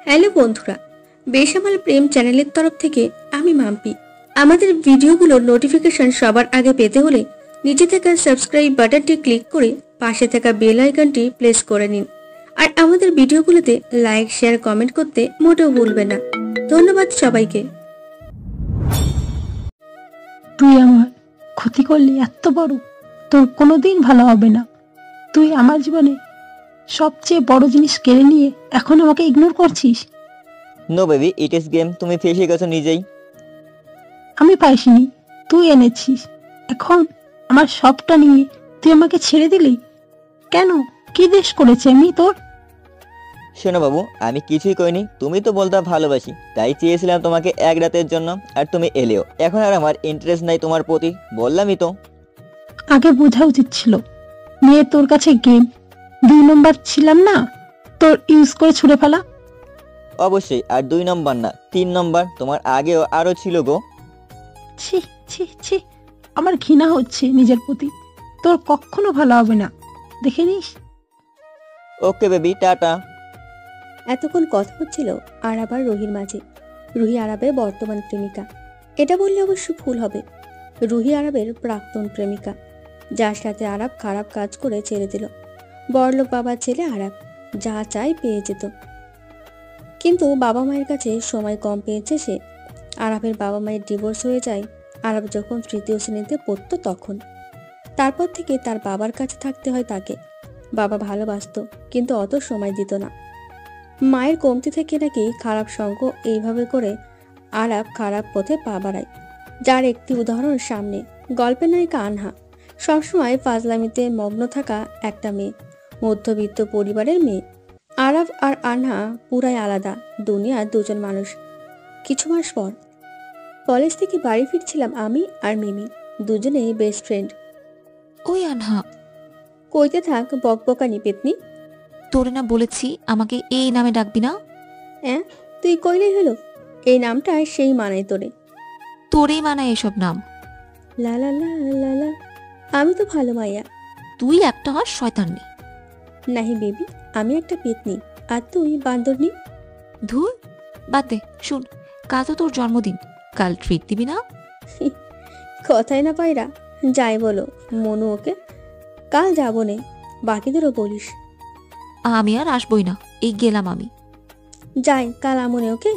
Hello বন্ধুরা, বেসামাল প্রেম চ্যানেলের তরফ থেকে আমি মাম্পি। আমাদের ভিডিওগুলোর নোটিফিকেশন সবার আগে পেতে হলে নিচে থাকা সাবস্ক্রাইব বাটনটি ক্লিক করে পাশে থাকা বেল আইকনটি প্রেস করে নিন। আর আমাদের ভিডিওগুলোতে লাইক, শেয়ার, কমেন্ট করতে মোটেও ভুলবেন না। ধন্যবাদ সবাইকে। তুই আমার ক্ষতি করলি এত বড়, তোর কোনোদিন ভালো হবে না। তুই আমার জীবনে সবচেয়ে বড় জিনিস কেড়ে নিয়ে এখন আমাকে ইগনোর করছিস। No baby, it is game. তুমি ফেসে গেছো নিজেই। আমি পাইনি, তুই এনেছিস। এখন আমার সবটা নিয়ে তুই আমাকে ছেড়ে দিলি কেন? কি দেশ করেছে আমি তোর? শোনো বাবু, আমি কিছুই করিনি। তুমি তো বলতে ভালোবাসি, তাই চেয়েছিলাম তোমাকে এক রাতের জন্য, আর তুমি এলেও। এখন আর আমার ইন্টারেস্ট নাই তোমার প্রতি, বললামই তো। আগে বোঝা উচিত ছিল মেয়ে তোর কাছে গেম। 2 নম্বর ছিলাম না তোর ইউজ করে ছুড়ে ফেলা? অবশ্যই, আর 2 নম্বর না, 3 নম্বর। তোমার আগেও আরো ছিল গো। ছি ছি ছি, আমার ঘৃণা হচ্ছে নিজের প্রতি। তোর কখনো ভালো হবে না, দেখে নিস। Okay baby, tata. এতক্ষণ কথা হচ্ছিল আরাব আর রুহির মাঝে। রুহি আরাবের বর্তমান প্রেমিকা, এটা বললে অবশ্য ভুল হবে। রুহি আরাবের প্রাক্তন প্রেমিকা, যার সাথে আরাব খারাপ কাজ করে ছেড়ে দিল। বড়লোক বাবার ছেলে আরাব, যা চাই পেয়ে যেত। কিন্তু বাবা মায়ের কাছে সময় কম পেয়েছে সে। আরাবের বাবা মায়ের ডিভোর্স হয়ে যায় আরাব যখন 3য় শ্রেণীতে পড়তো তখন। তারপর থেকে তার বাবার কাছে থাকতে হয় তাকে। বাবা ভালোবাসতো, কিন্তু অত সময় দিত না। মায়ের কমতি থেকে নাকি খারাপ সঙ্গ এইভাবে করে আরাব খারাপ পথে পা বাড়ায়। যার একটি উদাহরণ সামনে। গল্পের নায়িকা আনহা, সবসময় ফাজলামিতে মগ্ন থাকা একটা মেয়ে, মধ্যবিত্ত পরিবারের মেয়ে। আরাব আর আনহা পুরাই আলাদা দুনিয়ার দুজন মানুষ। কিছু মাস পর কলেজ থেকে বাড়ি ফিরছিলাম আমি আর মিমি, দুজনেই বেস্ট ফ্রেন্ড। ওই আনহা, কইতে থাক বকবকানি পেতনি। তোরে না বলেছি আমাকে এই নামে ডাকবি না? হ্যাঁ, তুই কইলেই হলো। এই নামটা সেই মানায় তোরে। তোরেই মানায় এসব নাম। লা লা লা লা লা। আমি তো ভালো মাইয়া। তুই একটা হস শয়তাননি। নাহি বেবি, আমি একটা পেতনি আর তুই বান্দরনি। ধুর, বাদ দে। শুন, কাল তো তোর জন্মদিন, কাল ট্রিট দিবি না? কথাই না পাইরা যাই বলো মনু ওকে। কাল যাবো নে, বাকিদেরও বলিস। আমি আর আসবই না, এই গেলাম আমি। যাই কাল আমনে ওকে।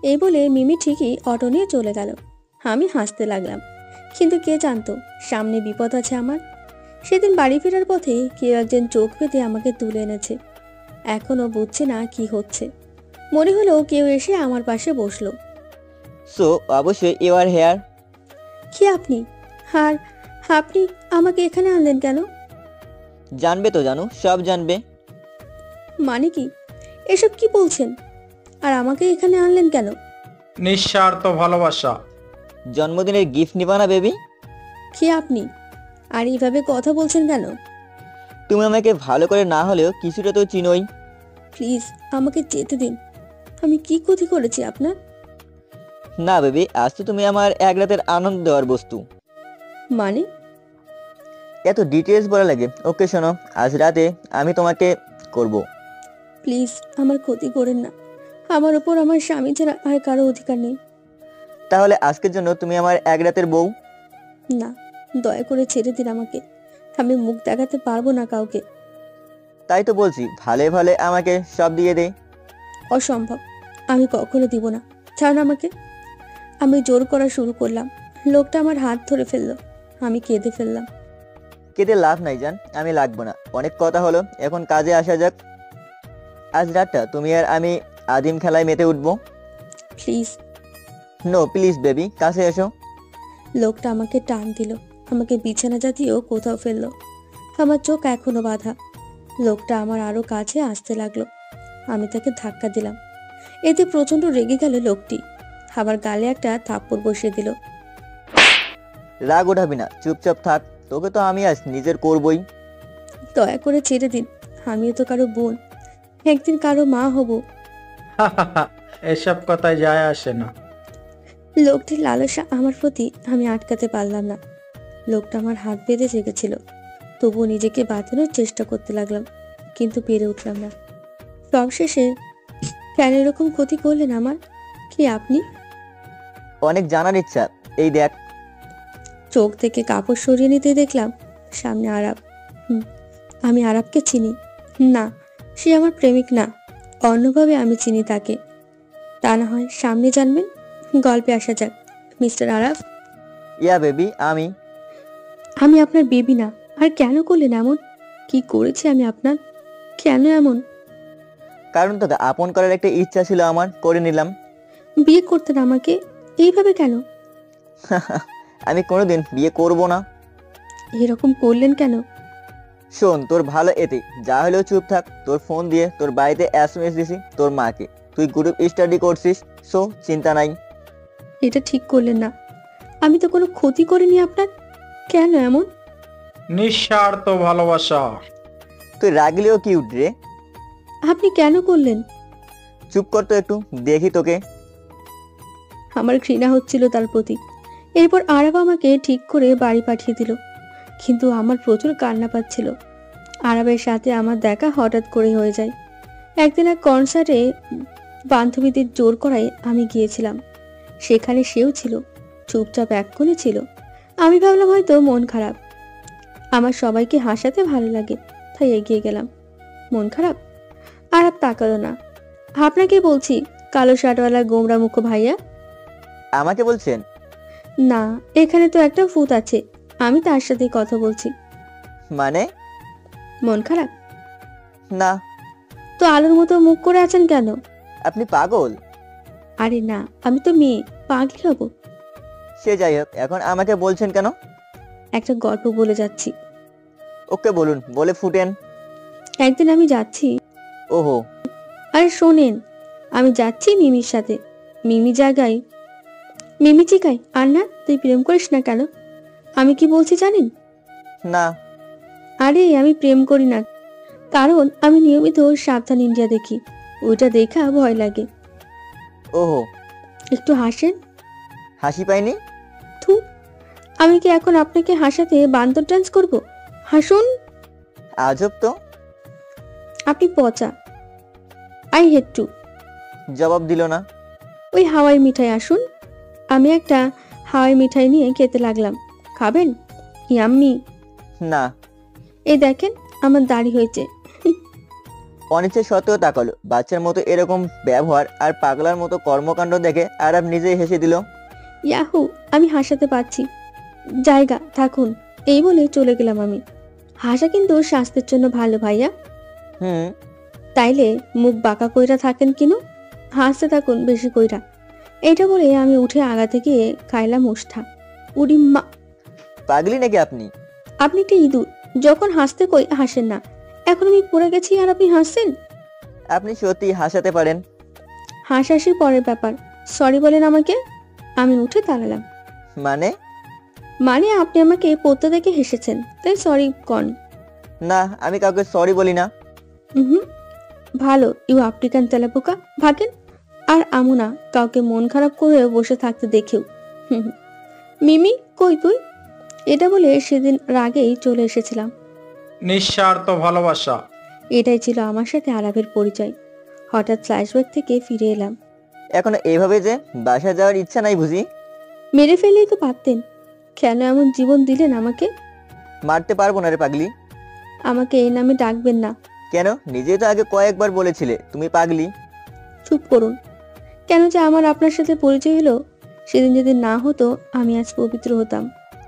এই বলে মিমি ঠিকই অটো নিয়ে চলে গেল। আমি হাসতে লাগলাম, কিন্তু কে জানতো সামনে বিপদ আছে আমার। সেদিন বাড়ি ফেরার পথে কেউ একজন চোখ পেতে আমাকে তুলে এনেছে। এখনো বুঝছে না কি হচ্ছে। মনে হলো কেউ এসে আমার পাশে বসলো। সো অবশ্যই ইউ আর হেয়ার। কি আপনি? আর আপনি আমাকে এখানে আনলেন কেন? জানবে তো জানু, সব জানবে। মানে কি এসব কি বলছেন? আর আমাকে এখানে আনলেন কেন? নিঃস্বার্থ ভালোবাসা। জন্মদিনের গিফট নিবা না বেবি? কি আপনি? আর এইভাবে কথা বলছেন কেন? তুমি আমাকে ভালো করে না হলেও কিছুটা তো চিনোই। প্লিজ আমাকে যেতে দিন। আমি কি ক্ষতি করেছি আপনার? না বেবি, আজ তো তুমি আমার এক রাতের আনন্দ দেওয়ার বস্তু। মানে? এত ডিটেলস বলা লাগে? ওকে শোনো, আজ রাতে আমি তোমাকে করব। প্লিজ আমার ক্ষতি করেন না। আমার উপর আমার স্বামী ছাড়া আর কারো অধিকার নেই। তাহলে আজকের জন্য তুমি আমার এক রাতের বউ। না, দয়া করে ছেড়ে দিন আমাকে। আমি মুখ দেখাতে পারবো না কাউকে। তাই তো বলছি, ভালে ভালে আমাকে সব দিয়ে দে। অসম্ভব, আমি কখনো দিব না। ছাড়ুন আমাকে। আমি জোর করা শুরু করলাম। লোকটা আমার হাত ধরে ফেললো। আমি কেঁদে ফেললাম। কেঁদে লাভ নাই জান, আমি লাগবো না। অনেক কথা হলো, এখন কাজে আসা যাক। আজ রাতটা তুমি আর আমি আদিম খেলায় মেতে উঠবো। প্লিজ। নো প্লিজ বেবি, কাছে এসো। লোকটা আমাকে টান দিল, আমাকে বিছানা জাতীয় কোথাও ফেললো। আমার চোখ এখনো বাঁধা। লোকটা আমার আরো কাছে আসতে লাগলো। আমি তাকে ধাক্কা দিলাম। এতে প্রচন্ড রেগে গেল লোকটি। আমার গালে একটা থাপ্পড় বসিয়ে দিল। রাগ ওঠাবি না, চুপচাপ থাক। তোকে তো আমি আজ নিজের করবই। দয়া করে ছেড়ে দিন। আমিও তো কারো বোন, একদিন কারো মা হব। এসব কথায় যায় আসে না। লোকটির লালসা আমার প্রতি আমি আটকাতে পারলাম না। লোকটা আমার হাত বেঁধে রেখেছিল, তবুও নিজেকে বাঁচানোর চেষ্টা করতে লাগলাম, কিন্তু পেরে উঠলাম না। সবশেষে কেন এরকম ক্ষতি করলেন আমার? কি আপনি? অনেক জানার ইচ্ছা। এই দেখ। চোখ থেকে কাপড় সরিয়ে নিতে দেখলাম সামনে আরাব। আমি আরাবকে চিনি না, সে আমার প্রেমিক না, অন্যভাবে আমি চিনি তাকে। তা না হয় সামনে জানবেন। গল্পে আসা যাক। মিস্টার আরাব, ইয়া বেবি, আমি আপনার বেবি না। আর কেন করলেন এমন? কি করেছি আমি আপনার? কেন এমন? কারণ তোকে আপন করার একটা ইচ্ছা ছিল আমার, করে নিলাম। বিয়ে করতেন আমাকে এইভাবে কেন? আমি কোনোদিন বিয়ে করব না। এরকম করলেন কেন? শোন, তোর ভালো এতে যা হলেও চুপ থাক। তোর ফোন দিয়ে তোর বাড়িতে SMS দিছি তোর মাকে। তুই গ্রুপ স্টাডি করছিস, সো চিন্তা নাই। এটা ঠিক করলেন না। আমি তো কোনো ক্ষতি করিনি আপনার। কেন এমন? নিঃস্বার্থ ভালোবাসা। তুই রাগলেও কি উঠরে? আপনি কেন করলেন? চুপ কর তো একটু, দেখি তোকে। আমার ঘৃণা হচ্ছিল তার প্রতি। এরপর আরাব আমাকে ঠিক করে বাড়ি পাঠিয়ে দিল, কিন্তু আমার প্রচুর কান্না পাচ্ছিল। আরাবের সাথে আমার দেখা হঠাৎ করে হয়ে যায়। একদিন এক কনসার্টে বান্ধবীদের জোর করায় আমি গিয়েছিলাম। সেখানে সেও ছিল, চুপচাপ এক কোণে ছিল। আমি ভাবলাম হয়তো মন খারাপ, আমার সবাইকে হাসাতে ভালো লাগে, তাই এগিয়ে গেলাম। মন খারাপ? আরাব তাকালো না। আপনাকে বলছি, কালো শার্টওয়ালা গোমরা মুখ ভাইয়া। আমাকে বলছেন? না, এখানে তো একটা ভূত আছে, আমি তার সাথে কথা বলছি। মানে? মন খারাপ? না। তো আলোর মতো মুখ করে আছেন কেন? আপনি পাগল? আরে না, আমি তো মেয়ে, পাগলি হব? সে যাই হোক, এখন আমাকে বলছেন কেন? একটা গল্প বলে যাচ্ছি। ওকে বলুন, বলে ফুটেন। একদিন আমি যাচ্ছি। ওহো। আরে শোনেন, আমি যাচ্ছি মিমির সাথে। মিমি জায়গায় মিমি চিকাই, আর না তুই প্রেম করিস না কেন? আমি কি বলছি জানেন? না। আরে আমি প্রেম করি না, কারণ আমি নিয়মিত সাবধান ইন্ডিয়া দেখি, ওইটা দেখা ভয় লাগে। ওহো। একটু হাসেন। হাসি পাইনি। থু, আমি কি এখন আপনাকে হাসাতে বান্দর ডান্স করব? হাসুন। আজব তো। আপনি পচা। I head to. জবাব দিল না। ওই হাওয়াই মিঠাই আসুন। আমি একটা হাওয়াই মিঠাই নিয়ে খেতে লাগলাম। খাবেন? ইয়াম্মি। না। এই দেখেন, আমার দাড়ি হয়েছে। অনিচ্ছা সত্ত্বেও তাকালো। বাচ্চার মতো এরকম ব্যবহার আর পাগলার মতো কর্মকাণ্ড দেখে আরাব নিজেই হেসে দিল। ইয়াহু, আমি হাসাতে পারছি। জায়গা থাকুন। এই বলে চলে গেলাম আমি। হাসা কিন্তু স্বাস্থ্যের জন্য ভালো ভাইয়া। হুম। তাইলে মুখ বাঁকা কইরা থাকেন কিন? হাসতে থাকুন বেশি কইরা। এটা বলে আমি উঠে আগাতে গিয়ে খাইলাম উষ্ঠা। উড়ি মা! পাগলি নাকি আপনি? আপনি একটা ইঁদুর, যখন হাসতে কই হাসেন না। এখন আমি পড়ে গেছি আর আপনি হাসছেন? আপনি সত্যি হাসাতে পারেন। হাসাহাসি পরের ব্যাপার। সরি বলেন আমাকে। আমি উঠে দাঁড়ালাম। মানে? মানে আপনি আমাকে পড়তে দেখে হেসেছেন, তাই সরি কন। না, আমি কাউকে সরি বলি না। হুম, ভালো, ইউ আফ্রিকান তেলাপোকা, ভাগেন। আর আমু না কাউকে মন খারাপ করে বসে থাকতে দেখেও। হুম। মিমি কই তুই? এটা বলে সেদিন রাগেই চলে এসেছিলাম। নিঃস্বার্থ ভালোবাসা। এটাই ছিল আমার সাথে আলাপের পরিচয়। হঠাৎ ফ্ল্যাশব্যাক থেকে ফিরে এলাম। এখনো এইভাবে যে বাসা যাওয়ার ইচ্ছা নাই বুঝি? মেরে ফেললেই তো পারতেন, কেন এমন জীবন দিলেন আমাকে? মারতে পারবো না রে পাগলি। আমাকে এই নামে ডাকবেন না। কেন? নিজেই তো আগে কয়েকবার বলেছিলে তুমি পাগলি। চুপ করুন। কেন যে আমার আপনার সাথে পরিচয় হলো, সেদিন যদি না হতো আমি আজ পবিত্র হতাম।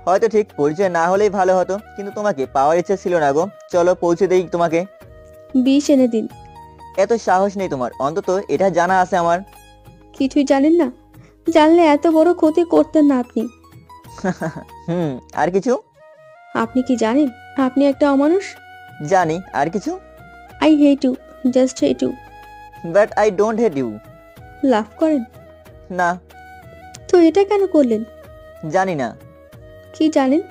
হয়তো ঠিক, পরিচয় না হলেই ভালো হতো, কিন্তু তোমাকে পাওয়ার ইচ্ছা ছিল না গো। চলো পৌঁছে দেই তোমাকে। বিষ এনে দিন। এত সাহস নেই তোমার, অন্তত এটা জানা আছে আমার। কিছুই জানেন না? জানলে এত বড় ক্ষতি করতেন না আপনি। হুম, আর কিছু? আপনি কি জানেন আপনি একটা অমানুষ? জানি। আর কিছু? I hate you, just hate you. But I don't hate you. Love করেন? না। তো এটা কেন করলেন? জানি না। কি জানেন?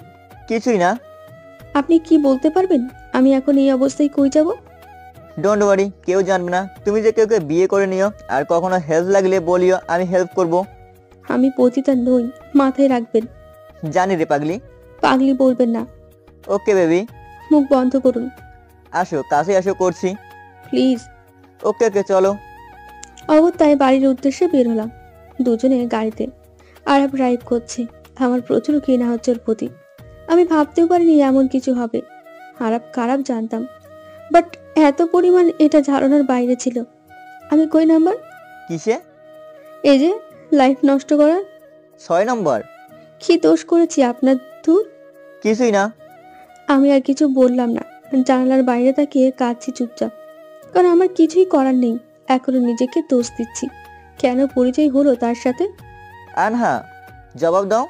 কিছুই না। আপনি কি বলতে পারবেন আমি এখন এই অবস্থায় কই যাব? ডোন্ট ওয়ারি, কেউ জানবে না। তুমি যে কেউকে বিয়ে করে নিও, আর কখনো হেল্প লাগলে বলিও, আমি হেল্প করব। আমি পতিতা নই, মাথায় রাখবেন। জানি রে পাগলি। পাগলি বলবেন না। Okay baby. মুখ বন্ধ করুন আসো, কাছে আসো, করছি। প্লিজ। ওকে ওকে, চলো। অগত্যায় বাড়ির উদ্দেশ্যে বের হলাম। দুজনে গাড়িতে। আরাব ড্রাইভ করছে। আমার প্রচুর ঘৃণা হচ্ছে ওর প্রতি। আমি ভাবতেও পারিনি এমন কিছু হবে। আরাব খারাপ জানতাম, বাট এত পরিমাণ এটা ধারণার বাইরে ছিল। আমি কই নাম্বার? কিসে? এই যে লাইফ নষ্ট করা। 6 নম্বর। কি দোষ করেছি আপনার? দূর। কিছুই না। আমি আর কিছু বললাম না। জানালার বাইরে তাকিয়ে কাঁদছি চুপচাপ, কারণ আমার কিছুই করার নেই। এখনো নিজেকে দোষ দিচ্ছি। কেন পরিচয় হলো তার সাথে? আনহা, জবাব দাও।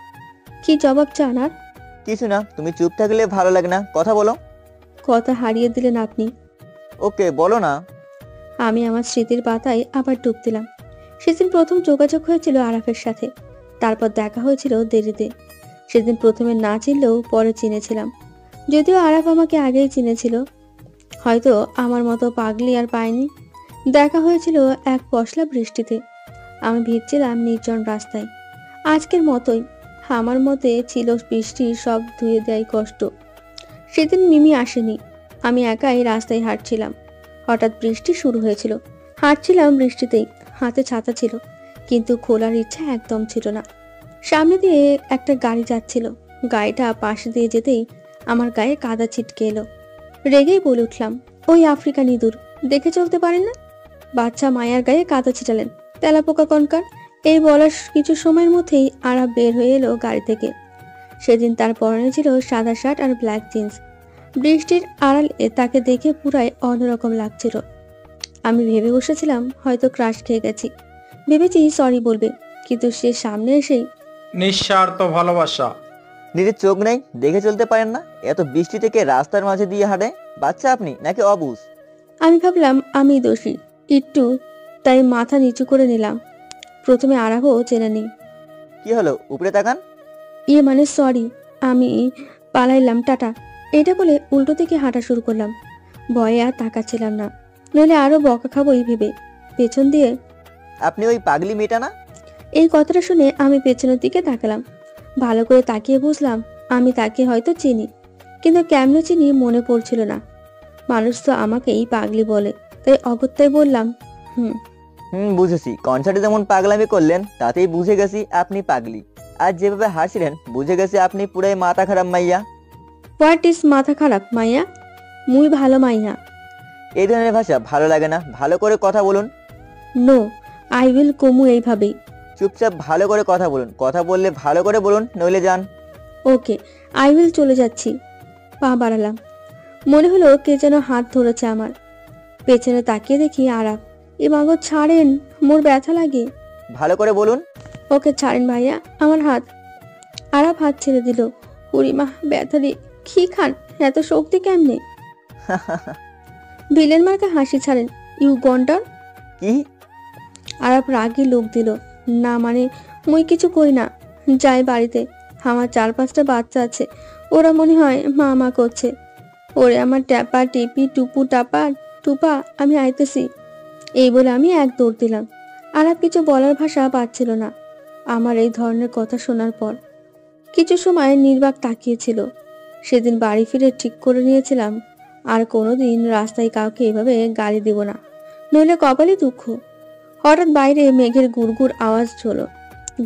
কি জবাব চান আর? কিছু না, তুমি চুপ থাকলে ভালো লাগে না, কথা বলো। কথা হারিয়ে দিলেন আপনি। ওকে, বলো না। আমি আমার স্মৃতির পাতায় আবার ডুব দিলাম। সেদিন প্রথম যোগাযোগ হয়েছিল আরাফের সাথে, তারপর দেখা হয়েছিল দেরিতে। সেদিন প্রথমে না চিনলেও পরে চিনেছিলাম, যদিও আরাফ আমাকে আগেই চিনেছিল। হয়তো আমার মতো পাগলি আর পায়নি। দেখা হয়েছিল এক পশলা বৃষ্টিতে। আমি ভিজছিলাম নির্জন রাস্তায়। আজকের মতোই আমার মতে ছিল বৃষ্টির সব ধুয়ে দেয় কষ্ট। সেদিন মিমি আসেনি। আমি একাই রাস্তায় হাঁটছিলাম। হঠাৎ বৃষ্টি শুরু হয়েছিল। হাঁটছিলাম বৃষ্টিতেই, হাতে ছাতা ছিল, কিন্তু খোলার ইচ্ছা একদম ছিল না। সামনে দিয়ে একটা গাড়ি যাচ্ছিল। গাড়িটা পাশে দিয়ে যেতেই আমার গায়ে কাদা ছিটকে এলো। রেগেই বলে উঠলাম, ওই আফ্রিকান ইঁদুর, দেখে চলতে পারেন না? বাচ্চা মায়ার গায়ে কাদা ছিটালেন, তেলাপোকা কনকার। এই বলার কিছু সময়ের মধ্যেই আরাব বের হয়ে এলো গাড়ি থেকে। সেদিন তার পরনে ছিল সাদা শার্ট আর ব্ল্যাক জিন্স। বৃষ্টির আড়ালে তাকে দেখে পুরাই অন্যরকম লাগছিল। আমি ভেবে বসেছিলাম হয়তো ক্রাশ খেয়ে গেছি। ভেবেছি সরি বলবে, কিন্তু সে সামনে এসেই নিঃস্বার্থ ভালোবাসা। নিজের চোখ নেই, দেখে চলতে পারেন না? এত বৃষ্টি থেকে রাস্তার মাঝে দিয়ে হাঁটে? বাচ্চা আপনি নাকি অবুঝ? আমি ভাবলাম আমি দোষী একটু, তাই মাথা নিচু করে নিলাম। প্রথমে আরাবও চেনে নেই। কি হলো, উপরে তাকান। ইয়ে মানে সরি, আমি পালাইলাম, টাটা। এটা বলে উল্টো থেকে হাঁটা শুরু করলাম। ভয়ে আর তাকাচ্ছিলাম না, নইলে আরো বকা খাবোই ভেবে। পেছন দিয়ে আপনি ওই পাগলি মেয়েটা না? এই কথাটা শুনে আমি পেছনের দিকে তাকালাম। ভালো করে তাকিয়ে বুঝলাম আমি তাকে হয়তো চিনি, কিন্তু কেমনে চিনি মনে পড়ছিল না। মানুষ তো আমাকেই পাগলি বলে, তাই অগত্যায় বললাম, বুঝেছি। কনসার্টে যেমন পাগলামি করলেন তাতেই বুঝে গেছি আপনি পাগলি। আর যেভাবে হাসিলেন বুঝে গেছি আপনি পুরাই মাথা খারাপ মাইয়া। হোয়াট ইজ মাথা খারাপ মাইয়া? মুই ভালো মাইয়া। এই ধরনের ভাষা ভালো লাগে না, ভালো করে কথা বলুন। নো, আই উইল কমু এইভাবেই। চুপচাপ ভালো করে কথা বলুন, কথা বললে ভালো করে বলুন, নইলে যান। ওকে, আই উইল চলে যাচ্ছি। পা বাড়ালাম। মনে হলো কে যেন হাত ধরেছে আমার। পেছনে তাকিয়ে দেখি আরাফ। এ মাগো ছাড়েন, মোর ব্যথা লাগে। ভালো করে বলুন। ওকে ছাড়েন ভাইয়া, আমার হাত। আরাফ হাত ছেড়ে দিল। হুরিমা ব্যথা রে, কি খান, এত শক্তি কেমনে? ভিলেন মার্কা হাসি ছাড়েন, ইউ গন্ডার। কি? আরাফ রাগি লোক দিল। না মানে মুই কিছু কই না। যাই বাড়িতে, আমার 4-5টা বাচ্চা আছে, ওরা মনে হয় মা মা করছে। ওরে আমার ট্যাপা টিপি টুপু টাপা টুপা, আমি আইতেছি। এই বলে আমি এক দৌড় দিলাম। আরাফ কিছু বলার ভাষা পাচ্ছিল না আমার এই ধরনের কথা শোনার পর। কিছু সময় নির্বাক তাকিয়েছিল। সেদিন বাড়ি ফিরে ঠিক করে নিয়েছিলাম আর কোনোদিন রাস্তায় কাউকে এভাবে গালি দিব না, নইলে কপালে দুঃখ। হঠাৎ বাইরে মেঘের গুড়গুড় আওয়াজ হলো।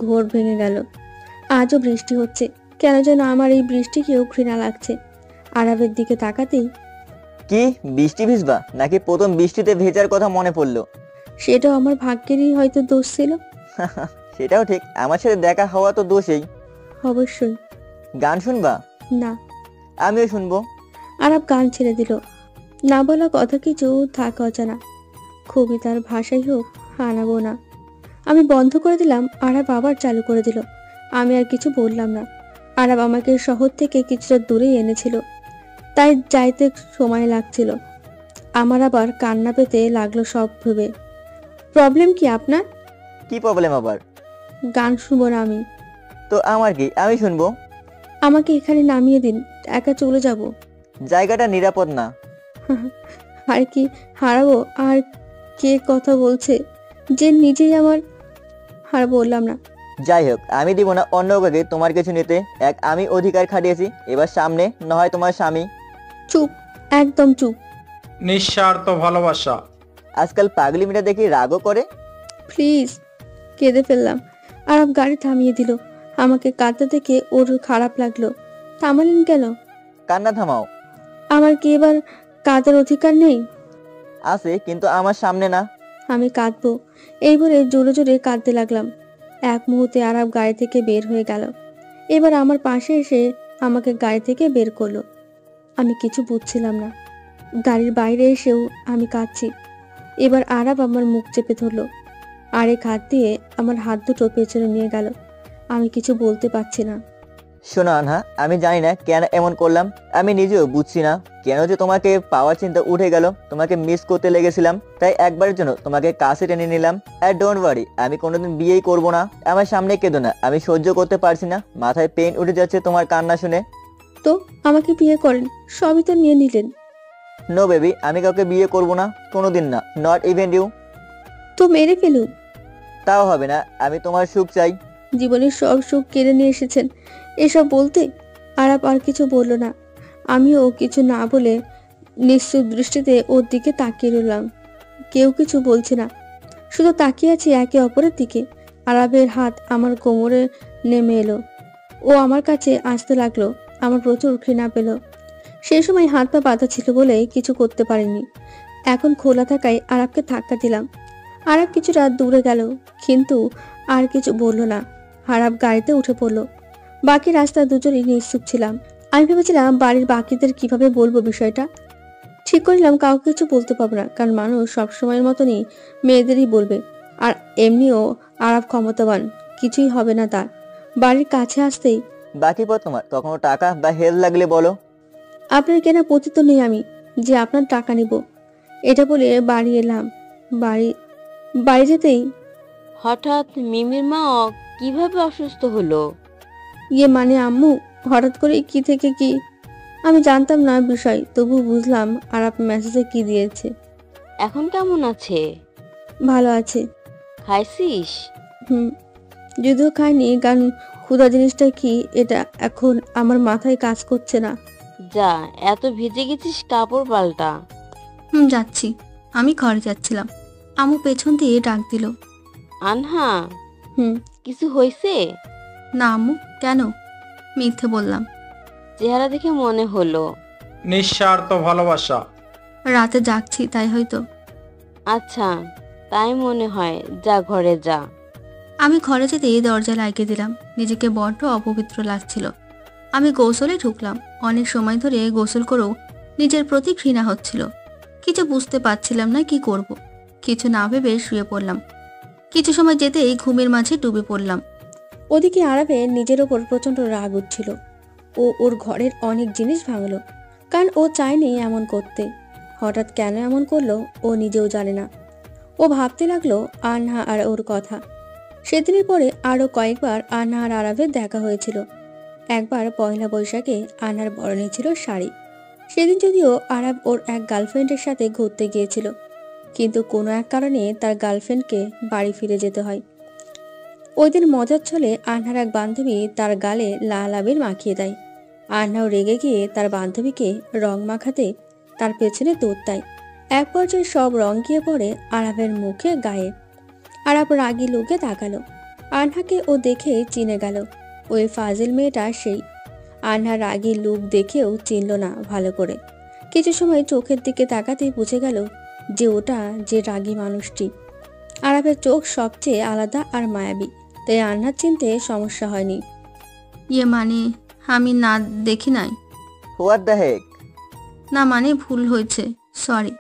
ঘোর ভেঙে গেল। আজও বৃষ্টি হচ্ছে। কেন যেন আমার এই বৃষ্টিকেও ঘৃণা লাগছে। আরাফের দিকে তাকাতেই কি বৃষ্টি ভিজবা, নাকি প্রথম বৃষ্টিতে ভেজার কথা মনে পড়লো? সেটাও আমার ভাগ্যেরই হয়তো দোষ ছিল। সেটাও ঠিক, আমার সাথে দেখা হওয়া তো দোষেই। অবশ্যই। গান শুনবা? না। আমিও শুনবো। আরাফ গান ছেড়ে দিল। না বলা কথা কিছু থাক অজানা। কবিতার ভাষাই হোক, আনাবো না। আমি বন্ধ করে দিলাম। আরাফ আবার চালু করে দিল। আমি আর কিছু বললাম না। আরাফ আমাকে শহর থেকে কিছুটা দূরে এনেছিল, তাই যাইতে সময় লাগছিল। আমার আবার কান্না পেতে লাগলো সব ভেবে। প্রবলেম কি আপনার? কি প্রবলেম আবার? গান শুনবো না আমি। তো আমার কি, আমি শুনবো। আমাকে এখানে নামিয়ে দিন, একা চলে যাব। জায়গাটা নিরাপদ না। আর কি হারাবো? আর কে কথা বলছে যে নিজেই আমার হার বললাম না। যাই হোক, আমি দিব না অন্য কাউকে তোমার কিছু নিতে। এক আমি অধিকার খাটিয়েছি, এবার সামনে না হয় তোমার স্বামী। চুপ, একদম চুপ। নিঃস্বার্থ ভালোবাসা। আজকাল পাগলি মেয়েটা দেখি রাগও করে। প্লিজ। কেঁদে ফেললাম। আরাব গাড়ি থামিয়ে দিল। আমাকে কাঁদতে দেখে ওর খারাপ লাগলো। থামালেন কেন? কান্না থামাও। আমার কি এবার কাঁদার অধিকার নেই? আছে, কিন্তু আমার সামনে না। আমি কাঁদবো এই বলে জোরে জোরে কাঁদতে লাগলাম। এক মুহূর্তে আরাব গাড়ি থেকে বের হয়ে গেল। এবার আমার পাশে এসে আমাকে গাড়ি থেকে বের করলো। আমি কিছু বুঝছিলাম না। গাড়ির বাইরে এসেও আমি কাঁদছি। এবার আরাব আমার মুখ চেপে ধরলো। আরেক হাত দিয়ে আমার হাত দুটো পেছনে নিয়ে গেল। আমি কিছু বলতে পারছি না। শোনো আনহা, আমি জানি না কেন এমন করলাম। আমি নিজেও বুঝছি না কেন যে তোমাকে পাওয়ার চিন্তা উঠে গেল। তোমাকে মিস করতে লেগেছিলাম, তাই একবারের জন্য তোমাকে কাছে টেনে নিলাম। আর ডোন্ট ওয়ারি, আমি কোনোদিন বিয়েই করব না। আমার সামনে কেঁদো না, আমি সহ্য করতে পারছি না। মাথায় পেন উঠে যাচ্ছে তোমার কান্না শুনে। তো আমাকে বিয়ে করেন, সবই তো নিয়ে নিলেন। নো বেবি, আমি কাউকে বিয়ে করব না, কোনোদিন না, নট ইভেন ইউ। তো মেরে ফেলুন। তাও হবে না, আমি তোমার সুখ চাই। জীবনের সব সুখ কেড়ে নিয়ে এসেছেন এসব বলতে। আরাব আর কিছু বলল না। আমিও কিছু না বলে নিশ্চুপ দৃষ্টিতে ওর দিকে তাকিয়ে রইলাম। কেউ কিছু বলছে না, শুধু তাকিয়ে আছি একে অপরের দিকে। আরাবের হাত আমার কোমরে নেমে এলো। ও আমার কাছে আসতে লাগলো। আমার প্রচুর ঘৃণা পেল। সেই সময় হাত পা বাঁধা ছিল বলে কিছু করতে পারিনি। এখন খোলা থাকায় আরাবকে ধাক্কা দিলাম। আরাব কিছুটা দূরে গেল, কিন্তু আর কিছু বলল না। আরাব গাড়িতে উঠে পড়লো। বাকি রাস্তা দুজনেই নিশ্চুপ ছিলাম। আমি ভেবেছিলাম বাড়ির বাকিদের কিভাবে বলবো বিষয়টা। ঠিক করিলাম কাউকে কিছু বলতে পারবো না, কারণ মানুষ সবসময়ের মতনই মেয়েদেরই বলবে। আর এমনিও আরাব ক্ষমতাবান, কিছুই হবে না তার। বাড়ির কাছে আসতেই, বাকি পর তোমার, কখনো টাকা বা হেল্প লাগলে বলো। আপনার কেনা পতিত নেই আমি যে আপনার টাকা নিব। এটা বলে বাড়ি এলাম। বাড়ি যেতেই হঠাৎ মিমির মা কিভাবে অসুস্থ হলো? মানে আম্মু হঠাৎ করে কি থেকে কি, আমি জানতাম না বিষয়, তবু বুঝলাম আরাব মেসেজে কি দিয়েছে। এখন কেমন আছে? ভালো আছে। খাইছিস? যদিও খাইনি, কারণ ক্ষুধা জিনিসটা কি এটা এখন আমার মাথায় কাজ করছে না। যা, এত ভিজে গেছিস, কাপড় পাল্টা। যাচ্ছি। আমি ঘরে যাচ্ছিলাম, আম্মু পেছন দিয়ে ডাক দিল। আনহা, হুম। কিছু হয়েছে? না আম্মু, কেন? মিথ্যে বললাম। চেহারা দেখে মনে হলো। নিঃস্বার্থ ভালোবাসা। রাতে জাগছি তাই হয়তো। আচ্ছা, তাই মনে হয়, যা ঘরে যা। আমি ঘরে যেতেই দরজা লাগিয়ে দিলাম। নিজেকে বড্ড অপবিত্র লাগছিল। আমি গোসলে ঢুকলাম। অনেক সময় ধরে গোসল করেও নিজের প্রতি ঘৃণা হচ্ছিল। কিছু বুঝতে পারছিলাম না কি করব। কিছু না ভেবে শুয়ে পড়লাম। কিছু সময় যেতেই ঘুমের মাঝে ডুবে পড়লাম। ওদিকে আরাবের নিজের ওপর প্রচন্ড রাগ উঠছিল। ও ওর ঘরের অনেক জিনিস ভাঙলো, কারণ ও চায়নি এমন করতে। হঠাৎ কেন এমন করলো ও নিজেও জানে না। ও ভাবতে লাগলো আনহা আর ওর কথা। সেদিনের পরে আরো কয়েকবার আনহা আর আরাবের দেখা হয়েছিল। একবার পয়লা বৈশাখে আনহার পরনে ছিল শাড়ি। সেদিন যদিও আরাব ওর এক গার্লফ্রেন্ডের সাথে ঘুরতে গিয়েছিল, কিন্তু কোনো এক কারণে তার গার্লফ্রেন্ডকে বাড়ি ফিরে যেতে হয়। ওই দিন মজার ছলে আনহার এক বান্ধবী তার গালে লাল আবির মাখিয়ে দেয়। আনহাও রেগে গিয়ে তার বান্ধবীকে রং মাখাতে তার পেছনে দৌড়ায়। এক পর্যায়ে সব রং গিয়ে পড়ে আরাবের মুখে, গায়ে। আরাব রাগী লোকে তাকালো। আনহাকে ও দেখে চিনে গেল। ওই ফাজিল মেয়েটা সেই। আনহা রাগী লুক দেখেও চিনল না ভালো করে। কিছু সময় চোখের দিকে তাকাতেই বুঝে গেল যে ওটা যে রাগী মানুষটি। আরাবের চোখ সবচেয়ে আলাদা আর মায়াবী, তাই আনহার চিনতে সমস্যা হয়নি। মানে আমি না দেখি নাই। হোয়াট দ্য হেক? না মানে ভুল হয়েছে, সরি।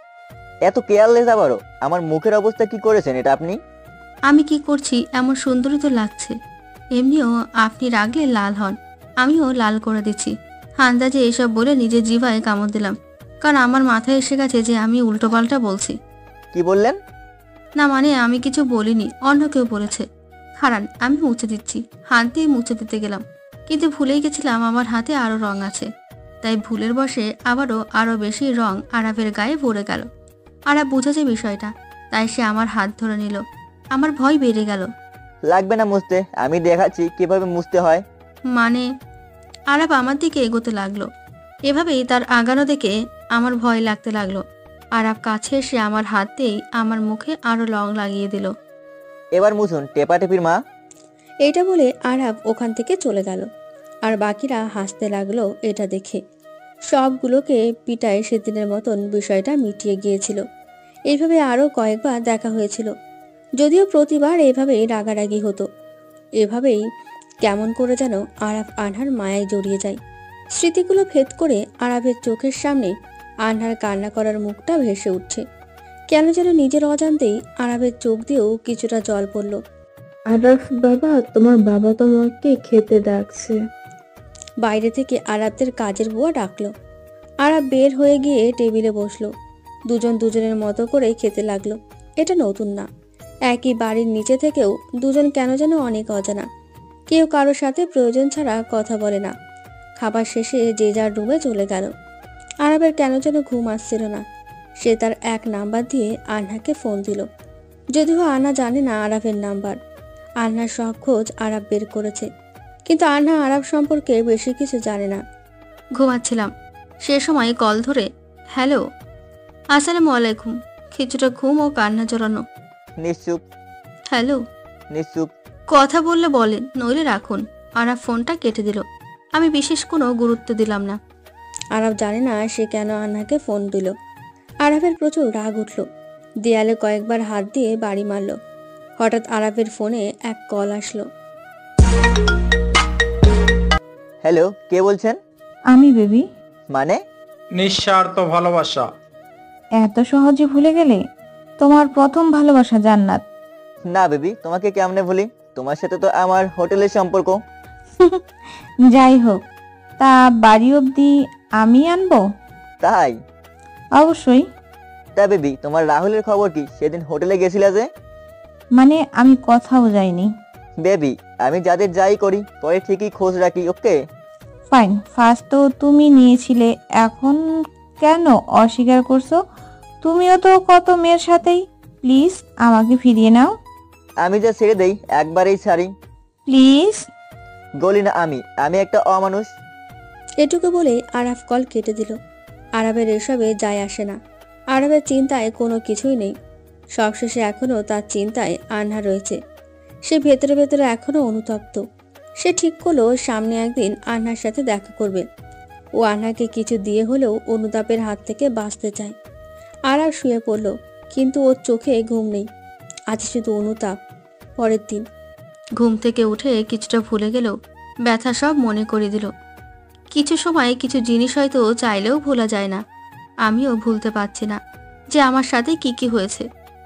এত কেয়ারলেস আবারও? আমার মুখের অবস্থা কি করেছেন এটা আপনি? আমি কি করছি, এমন সুন্দরই তো লাগছে। এমনিও আপনি রাগলে লাল হন, আমিও লাল করে দিচ্ছি। আন্দাজে এসব বলে নিজের জিভায় কামড় দিলাম, কারণ আমার মাথায় এসে গেছে যে আমি উল্টোপাল্টা বলছি। কি বললেন? না মানে আমি কিছু বলিনি, অন্য কেউ বলেছে। হারান, আমি মুছে দিচ্ছি। হাত দিয়ে মুছে দিতে গেলাম, কিন্তু ভুলেই গেছিলাম আমার হাতে আরো রং আছে। তাই ভুলের বশে আরো বেশি রং আরাবের গায়ে ভরে গেল। আরাব বুঝেছে বিষয়টা, তাই সে আমার হাত ধরে নিল। আমার ভয় বেড়ে গেল। লাগবে না মুছতে, আমি দেখাচ্ছি কিভাবে মুছতে হয়। মানে? আরাব আমার দিকে এগোতে লাগলো। এভাবেই তার আগানো দেখে আমার ভয় লাগতে লাগলো। আরাব কাছে এসে আমার হাতেই আমার মুখে আরো রং লাগিয়ে দিল। এবার মুছুন টেপাটেপির মা। এটা বলে আরাব ওখান থেকে চলে গেল। আর বাকিরা হাসতে লাগলো এটা দেখে। সবগুলোকে পিটায় সেদিনের মতন বিষয়টা মিটিয়ে গিয়েছিল। এইভাবে আরও কয়েকবার দেখা হয়েছিল, যদিও প্রতিবার এভাবেই রাগারাগি হতো। এভাবেই কেমন করে যেন আরাফ আনহার মায়ায় জড়িয়ে যায়। স্মৃতিগুলো ভেদ করে আরাফের চোখের সামনে আনহার কান্না করার মুখটা ভেসে উঠছে। কেন যেন নিজের অজান্তেই আরাফের চোখ দিয়েও কিছুটা জল পড়ল। আরাফ বাবা, তোমার বাবা তোমাকে খেতে ডাকছে। বাইরে থেকে আরাফদের কাজের বুয়া ডাকলো। আরাফ বের হয়ে গিয়ে টেবিলে বসলো। দুজন দুজনের মতো করে খেতে লাগলো। এটা নতুন না, একই বাড়ির নিচে থেকেও দুজন কেন যেন অনেক অজানা। কেউ কারোর সাথে প্রয়োজন ছাড়া কথা বলে না। খাবার শেষে যে যার রুমে চলে গেল। আরাফের কেন যেন ঘুম আসছিল না। সে তার এক নাম্বার দিয়ে আনহাকে ফোন দিল, যদিও আনহা জানে না আরাফের নাম্বার। আনহার সব খোঁজ আরাফ বের করেছে, কিন্তু আনহা আরাফ সম্পর্কে বেশি কিছু জানে না। ঘুমাচ্ছিলাম, সে সময় কল ধরে হ্যালো, আসসালামু আলাইকুম। কিছুটা ঘুম ও কান্না জড়ানো। নিশ্চুপ হ্যালো, নিশ্চুপ। কথা বললে বলেন, নইলে রাখুন। আরাফ ফোনটা কেটে দিল। আমি বিশেষ কোনো গুরুত্ব দিলাম না। আরাফ জানে না সে কেন আনহাকে ফোন দিল। আরাফের প্রচুর রাগ উঠল। দেয়ালে কয়েকবার হাত দিয়ে বাড়ি মারল। হঠাৎ আরাফের ফোনে এক কল আসলো। হ্যালো, কে বলছেন? আমি বেবি। মানে? নিঃস্বার্থ ভালোবাসা। এত সহজে ভুলে গেলে? তোমার প্রথম ভালোবাসা জান্নাত। না বেবি, তোমাকে কেমনে ভুলি? তোমার সাথে তো আমার হোটেলের সম্পর্ক। যাই হোক, তা বাড়ি অবধি আমি আনবো? তাই? অবশ্যই। তা বেবি, তোমার রাহুলের খবর কি? সেদিন হোটেলে গেছিলা যে? মানে আমি কথাও যাইনি। বেবি, আমি যাদের যাই করি পরে ঠিকই খোঁজ রাখি, ওকে? ফাইন, ফার্স্ট তো তুমি নিয়েছিলে, এখন কেন অস্বীকার করছো? তুমিও তো কত মেয়ের সাথেই। প্লিজ আমাকে ফিরিয়ে নাও। আমি যা ছেড়ে দেই একবারেই ছাড়ি। প্লিজ। গলি না আমি একটা অমানুষ। এটুকু বলে আরাফ কল কেটে দিল। আরাফের এসবে যায় আসে না। আরাফের চিন্তায় কোনো কিছুই নেই। সবশেষে এখনও তার চিন্তায় আনহা রয়েছে। সে ভেতরে ভেতরে এখনও অনুতপ্ত। সে ঠিক করলো সামনে একদিন আনহার সাথে দেখা করবে। ও আনহাকে কিছু দিয়ে হলেও অনুতাপের হাত থেকে বাঁচতে চায়। আরাফ শুয়ে পড়ল, কিন্তু ওর চোখে ঘুম নেই। আজ শুধু অনুতাপ। পরের দিন ঘুম থেকে উঠে কিছুটা ভুলে গেলেও ব্যথা সব মনে করে দিল। কিছু সময় কিছু জিনিস হয়তো চাইলেও ভোলা যায় না। আমিও ভুলতে পারছি না যে আমার সাথে কি কি হয়েছে।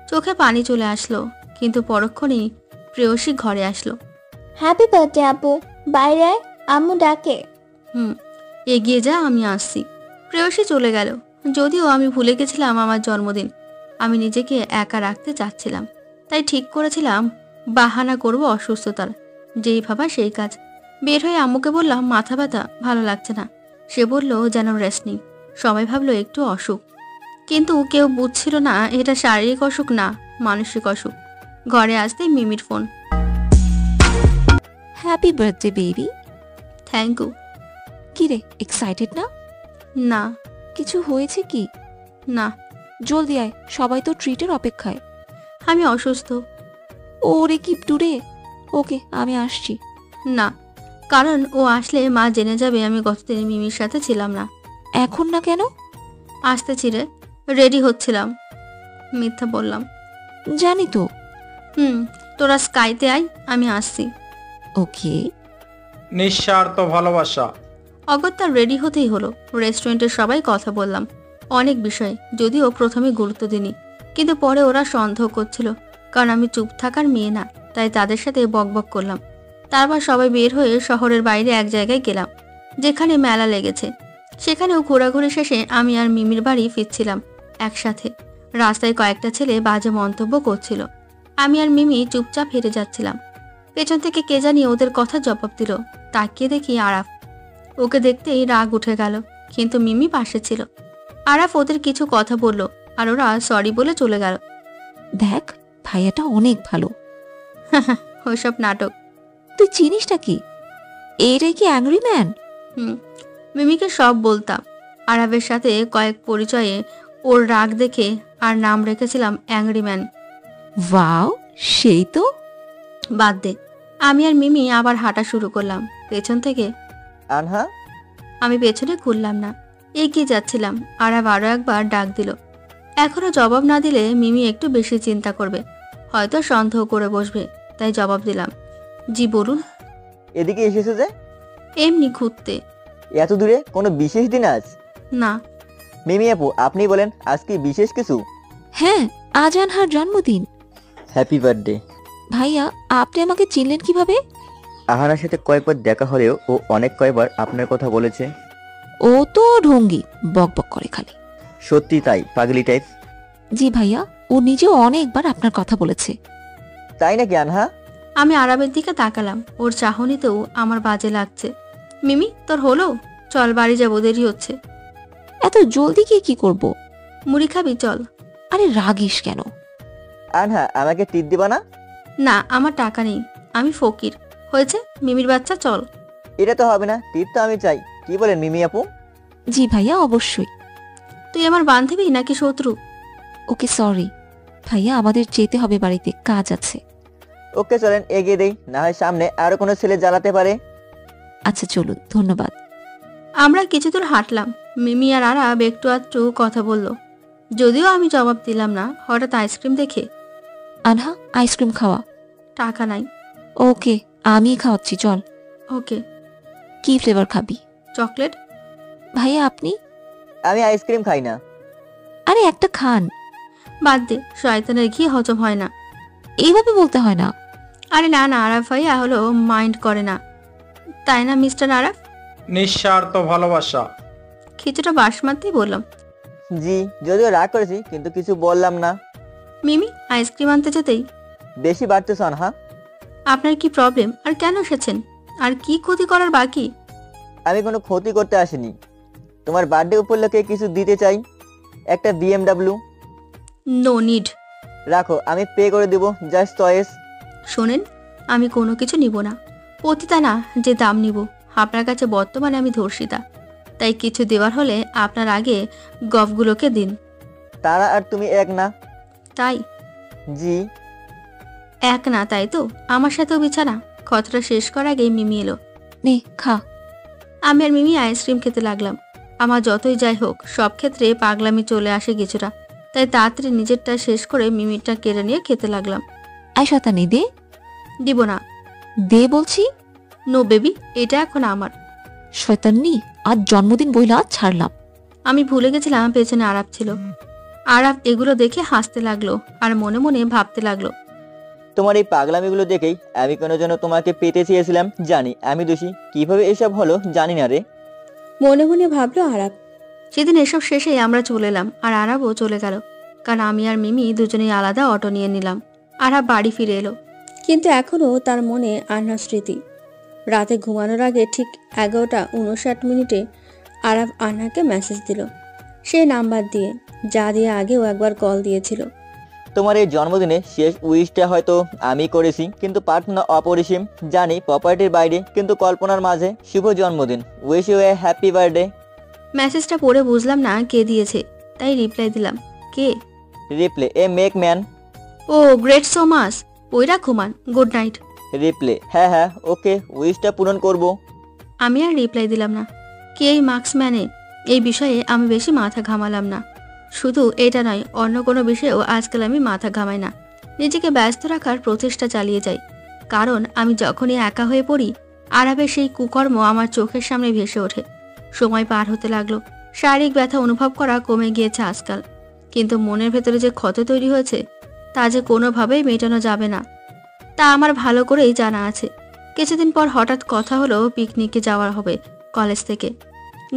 চোখে পানি চলে আসলো, কিন্তু পরক্ষণেই প্রেয়সী ঘরে আসলো। হ্যাপি বার্থডে আপু, বাইরে আয়, আম্মু ডাকে। এগিয়ে যা, আমি আসছি। প্রেয়সী চলে গেল। যদিও আমি ভুলে গেছিলাম আমার জন্মদিন। আমি নিজেকে একা রাখতে চাচ্ছিলাম, তাই ঠিক করেছিলাম বাহানা করব অসুস্থতার। যেই ভাবা সেই কাজ। বের হয়ে আম্মুকে বললাম মাথা ব্যথা, ভালো লাগছে না। সে বলল যেন রেস্ট নিই। সবাই ভাবলো একটু অসুখ, কিন্তু কেউ বুঝছিল না এটা শারীরিক অসুখ না, মানসিক অসুখ। ঘরে আসতেই মিমির phone. Happy birthday baby. Thank you. কি রে, এক্সাইটেড না? না। কিছু হয়েছে কি? না। জলদি আয়, সবাই তো ট্রিটের অপেক্ষায়। আমি অসুস্থ। ওরে কি টুরে? ওকে, আমি আসছি। না, কারণ ও আসলে মা জেনে যাবে আমি গতদিন মিমির সাথে ছিলাম না। এখন না কেন? আসতেছি রে, রেডি হচ্ছিলাম। মিথ্যা বললাম। জানি তো। তোরা স্কাইতে আয়, আমি আসছি। ওকে। নিঃস্বার্থ ভালোবাসা। অগত্যা রেডি হতেই হলো। রেস্টুরেন্টের সবাই কথা বললাম অনেক বিষয়, যদিও প্রথমে গুরুত্ব দিইনি, কিন্তু পরে ওরা সন্দেহ করছিল, কারণ আমি চুপ থাকার মেয়ে না, তাই তাদের সাথে বকবক করলাম। তারপর সবাই বের হয়ে শহরের বাইরে এক জায়গায় গেলাম, যেখানে মেলা লেগেছে। সেখানেও ঘোরাঘুরি শেষে আমি আর মিমির বাড়ি ফিরছিলাম একসাথে। রাস্তায় কয়েকটা ছেলে বাজে মন্তব্য করছিল। আমি আর মিমি চুপচাপ হেঁটে যাচ্ছিলাম। পেছন থেকে কে জানি ওদের কথা জবাব দিল। তাকিয়ে দেখি আরাফ। ওকে দেখতেই রাগ উঠে গেল, কিন্তু মিমি পাশে ছিল। আরাফ ওদের কিছু কথা বলল, আর ওরা সরি বলে চলে গেল। দেখ, ভাইয়াটা অনেক ভালো। ওইসব নাটক। তুই চিনিস না কি? এটাই কি অ্যাংরি ম্যান? মিমিকে সব বলতাম। আরাফের সাথে কয়েক পরিচয়ে ওর রাগ দেখে আর নাম রেখেছিলাম অ্যাংরি ম্যান। ওয়াও, সেই তো। বাদ দে। আমি আর মিমি আবার হাঁটা শুরু করলাম পেছন থেকে। আনহা, আমি পেছনে ঘুরলাম না, এগিয়ে যাচ্ছিলাম। আরাব আরো একবার ডাক দিল। এখনো জবাব না দিলে মিমি একটু বেশি চিন্তা করবে, হয়তো সন্দেহ করে বসবে, তাই জবাব দিলাম। জি বলুন। এদিকে এসেছো যে? এমনি ঘুরতে। এত দূরে কোনো বিশেষ দিন আজ? না। মিমি আপু, আপনি বলেন, আজ কি বিশেষ কিছু? হ্যাঁ, আজ আনহার জন্মদিন। Happy birthday. ভাইয়া, আপনি আমাকে চিনলেন কিভাবে? আহানার সাথে কয়েকবার দেখা হলেও ও অনেক কয়েকবার আপনার কথা বলেছে। ও তো ঢঙ্গি, বক বক করে খালি। সত্যি তাই, পাগলি টাইপ। জি ভাইয়া, ও নিজেও অনেকবার আপনার কথা বলেছে। তাই নাকি আনহা? আমি আরাবের দিকে তাকালাম, ওর চাহনিতেও আমার বাজে লাগছে। মিমি, তোর হলো? চল বাড়ি যাবো, দেরি হচ্ছে। এত জলদি গিয়ে কি করব? মুড়ি খাবি? চল। আরে রাগিস কেন? আনহা, আমাকে টিপ দিবা না? না, আমার টাকা নেই, আমি ফকির। হয়েছে, মিমির বাচ্চা, চল। এটা তো হবে না, টিপ তো আমি চাই। কি বলেন মিমি আপু? জি ভাইয়া, অবশ্যই। তুই আমার বান্ধবী নাকি শত্রু? ওকে সরি ভাইয়া, আমাদের যেতে হবে, বাড়িতে কাজ আছে। ওকে চলেন এগিয়ে দেই, না হয় সামনে আরো কোনো ছেলে জ্বালাতে পারে। আচ্ছা চলুন, ধন্যবাদ। আমরা কিছু দূর হাঁটলাম। মিমি আর আরাব একটু আধটু কথা বলল, যদিও আমি জবাব দিলাম না। হঠাৎ আইসক্রিম দেখে। আনহা, আইসক্রিম খাওয়া? টাকা নাই। ওকে, আমি খাওয়াচ্ছি, চল। ওকে। কি ফ্লেভার খাবি? চকলেট। ভাইয়া আপনি? আমি আইসক্রিম খাই না। আরে একটা খান। বাদ দে, শয়তানের ঘি হজম হয় না। এইভাবে বলতে হয় না। আরে না না, আরাফ ভাইয়া হলো মাইন্ড করে না, তাই না মিস্টার আরাফ? নিঃস্বার্থ ভালোবাসা। কিছুটা বাস মারতেই বললাম। জি, যদিও রাগ করেছি, কিন্তু কিছু বললাম না। মিমি আইসক্রিম আনতে যেতেই, বেশি বাড়তেছ আনহা। আপনার কি প্রবলেম? আর কেন এসেছেন? আর কি ক্ষতি করার বাকি? আমি কোনো ক্ষতি করতে আসিনি। তোমার বার্থডে উপলক্ষে কিছু দিতে চাই, একটা BMW। No need. রাখো, আমি পে করে দিব, জাস্ট চয়েস। শোনেন, আমি কোনো কিছু নিব না, পতিতা না যে দাম নিব। আপনার কাছে বর্তমানে আমি ধর্ষিতা, তাই কিছু দেওয়ার হলে আপনার আগে গফগুলোকে দিন। তারা আর তুমি এক না? তাই? জি। এক না, তাই তো? আমার সাথেও বিছানা। কথাটা শেষ করার আগেই মিমি এলো। নে খা। আমি আর মিমি আইসক্রিম খেতে লাগলাম। আমার যতই যাই হোক, সব ক্ষেত্রে পাগলামি চলে আসে কিছুটা, তাই তাড়াতাড়ি নিজেরটা শেষ করে মিমিটা কেড়ে নিয়ে খেতে লাগলাম। আই শতানি, দে। দিব না। দে বলছি। নো বেবি, এটা এখন আমার। শয়তান্নি, আজ জন্মদিন বইলা ছাড়লাম। আমি ভুলে গেছিলাম পেছনে আরাপ ছিল। আরাপ এগুলো দেখে হাসতে লাগলো আর মনে মনে ভাবতে লাগলো, তোমার এই পাগলামিগুলো দেখেই আমি কেন যেন তোমাকে পেতে চেয়েছিলাম। জানি আমি দোষী, কিভাবে এসব হলো জানি না রে। মনে মনে ভাবলো আরাপ। সেদিন এসব শেষে আমরা চলে এলাম আর আরাবও চলে গেল, কারণ আমি আর মিমি দুজনেই আলাদা অটো নিয়ে নিলাম। আরাব বাড়ি ফিরে এলো, কিন্তু এখনও তার মনে আন্নার স্মৃতি। রাতে ঘুমানোর আগে ঠিক 11:59 আরাব আন্নাকে মেসেজ দিল, সে নাম্বার দিয়ে, যা দিয়ে আগেও একবার কল দিয়েছিল। তোমার এই জন্মদিনে শেষ উইশটা হয়তো আমি করেছি, কিন্তু প্রার্থনা অপরিসীম। জানি প্রপার্টির বাইরে, কিন্তু কল্পনার মাঝে। শুভ জন্মদিন, wish you a happy birthday. মেসেজটা পড়ে বুঝলাম না কে দিয়েছে, তাই রিপ্লাই দিলাম, কে? Reply, a make man. Oh great so much. ওইরা ঘুমান, গুড নাইট। রিপ্লে, হ্যাঁ হ্যাঁ ওকে, উইশটা পূরণ করব। আমি আর রিপ্লাই দিলাম না। কে এই মার্কসম্যানে? এই বিষয়ে আমি বেশি মাথা ঘামালাম না। শুধু এটা নয়, অন্য কোনো বিষয়েও আজকাল আমি মাথা ঘামাই না। নিজেকে ব্যস্ত রাখার প্রচেষ্টা চালিয়ে যাই, কারণ আমি যখনই একা হয়ে পড়ি, আরাবের সেই কুকর্ম আমার চোখের সামনে ভেসে ওঠে। সময় পার হতে লাগলো, শারীরিক ব্যথা অনুভব করা কমে গিয়েছে আজকাল, কিন্তু মনের ভেতরে যে ক্ষত তৈরি হয়েছে তা যে কোনোভাবেই মেটানো যাবে না, তা আমার ভালো করেই জানা আছে। কিছুদিন পর হঠাৎ কথা হলো পিকনিকে যাওয়া হবে কলেজ থেকে।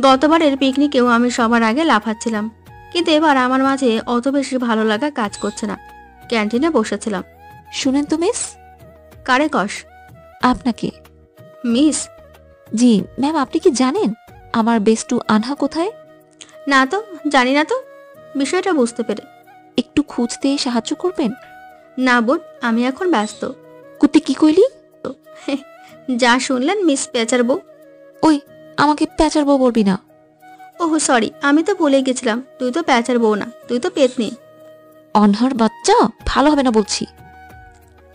গতবারের পিকনিকেও আমি সবার আগে লাফাচ্ছিলাম, কিন্তু এবার আমার মাঝে অত বেশি ভালো লাগা কাজ করছে না। ক্যান্টিনে বসেছিলাম। শুনেন তো মিস। কারে কস? আপনাকে। মিস? জি ম্যাম, আপনি কি জানেন আমার বেস্টু আনহা কোথায়? না তো, জানি না তো। বিষয়টা বুঝতে পেরে একটু খুঁজতে সাহায্য করবেন? না বোন, আমি এখন ব্যস্ত। কুত্তে কি কইলি? যা শুনলেন মিস পেঁচার বউ। ওই, আমাকে প্যাচার বউ বলবি না। ওহ সরি, আমি তো ভুলে গেছিলাম, তুই তো প্যাচার বউ না, তুই তো পেতনি। অনহার বাচ্চা, ভালো হবে না বলছি।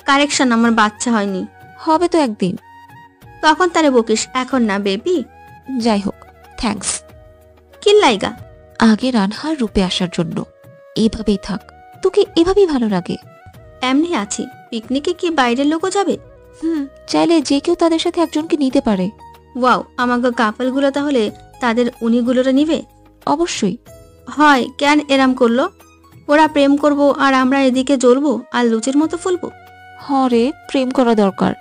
কারেকশন, আমার বাচ্চা হয়নি। হবে তো একদিন। তখন তারে বকিস, এখন না বেবি। যাই হোক, থ্যাঙ্কস কি লাইগা? আগে রানহার রূপে আসার জন্য। এভাবেই থাক, তোকে এভাবেই ভালো লাগে। এমনি আছি। পিকনিকে কি বাইরের লোকও যাবে? চাইলে যে কেউ তাদের সাথে একজনকে নিতে পারে। ওয়াও, আমাকে কাপলগুলো তাহলে তাদের উনিগুলোরা নিবে? অবশ্যই। হয় কেন এরাম করলো? ওরা প্রেম করব আর আমরা এদিকে জ্বলবো আর লুচির মতো ফুলবো? হরে, প্রেম করা দরকার।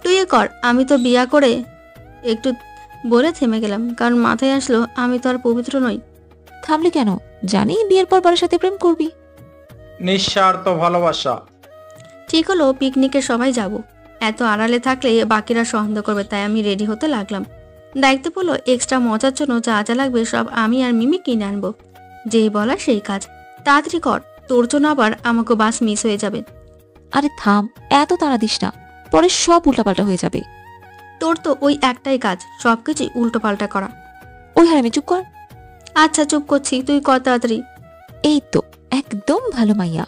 তুই এ কর, আমি তো বিয়া করে একটু বলে থেমে গেলাম, কারণ মাথায় আসলো আমি তো আর পবিত্র নই। থামলে কেন? জানি বিয়ের পর বাবার সাথে প্রেম করবি। নিঃস্বার্থ ভালোবাসা। ঠিক হলো, পিকনিকে সবাই যাব। এত আড়ালে থাকলে বাকিরা সন্দেহ করবে, তাই আমি রেডি হতে লাগলাম। দায়িত্ব পড়লো এক্সট্রা মজার জন্য যা যা লাগবে সব আমি আর মিমি কিনে আনবো। যেই বলা সেই কাজ। তাড়াতাড়ি কর, তোর জন্য আবার আমাকে বাস মিস হয়ে যাবে। আরে থাম, এত তাড়া দিস না, পরে সব উল্টাপাল্টা হয়ে যাবে। তোর তো ওই একটাই কাজ, সবকিছু উল্টো পাল্টা করা। ওই হারামি, চুপ কর। আচ্ছা চুপ করছি, তুই কর তাড়াতাড়ি। এই তো একদম ভালো মাইয়া।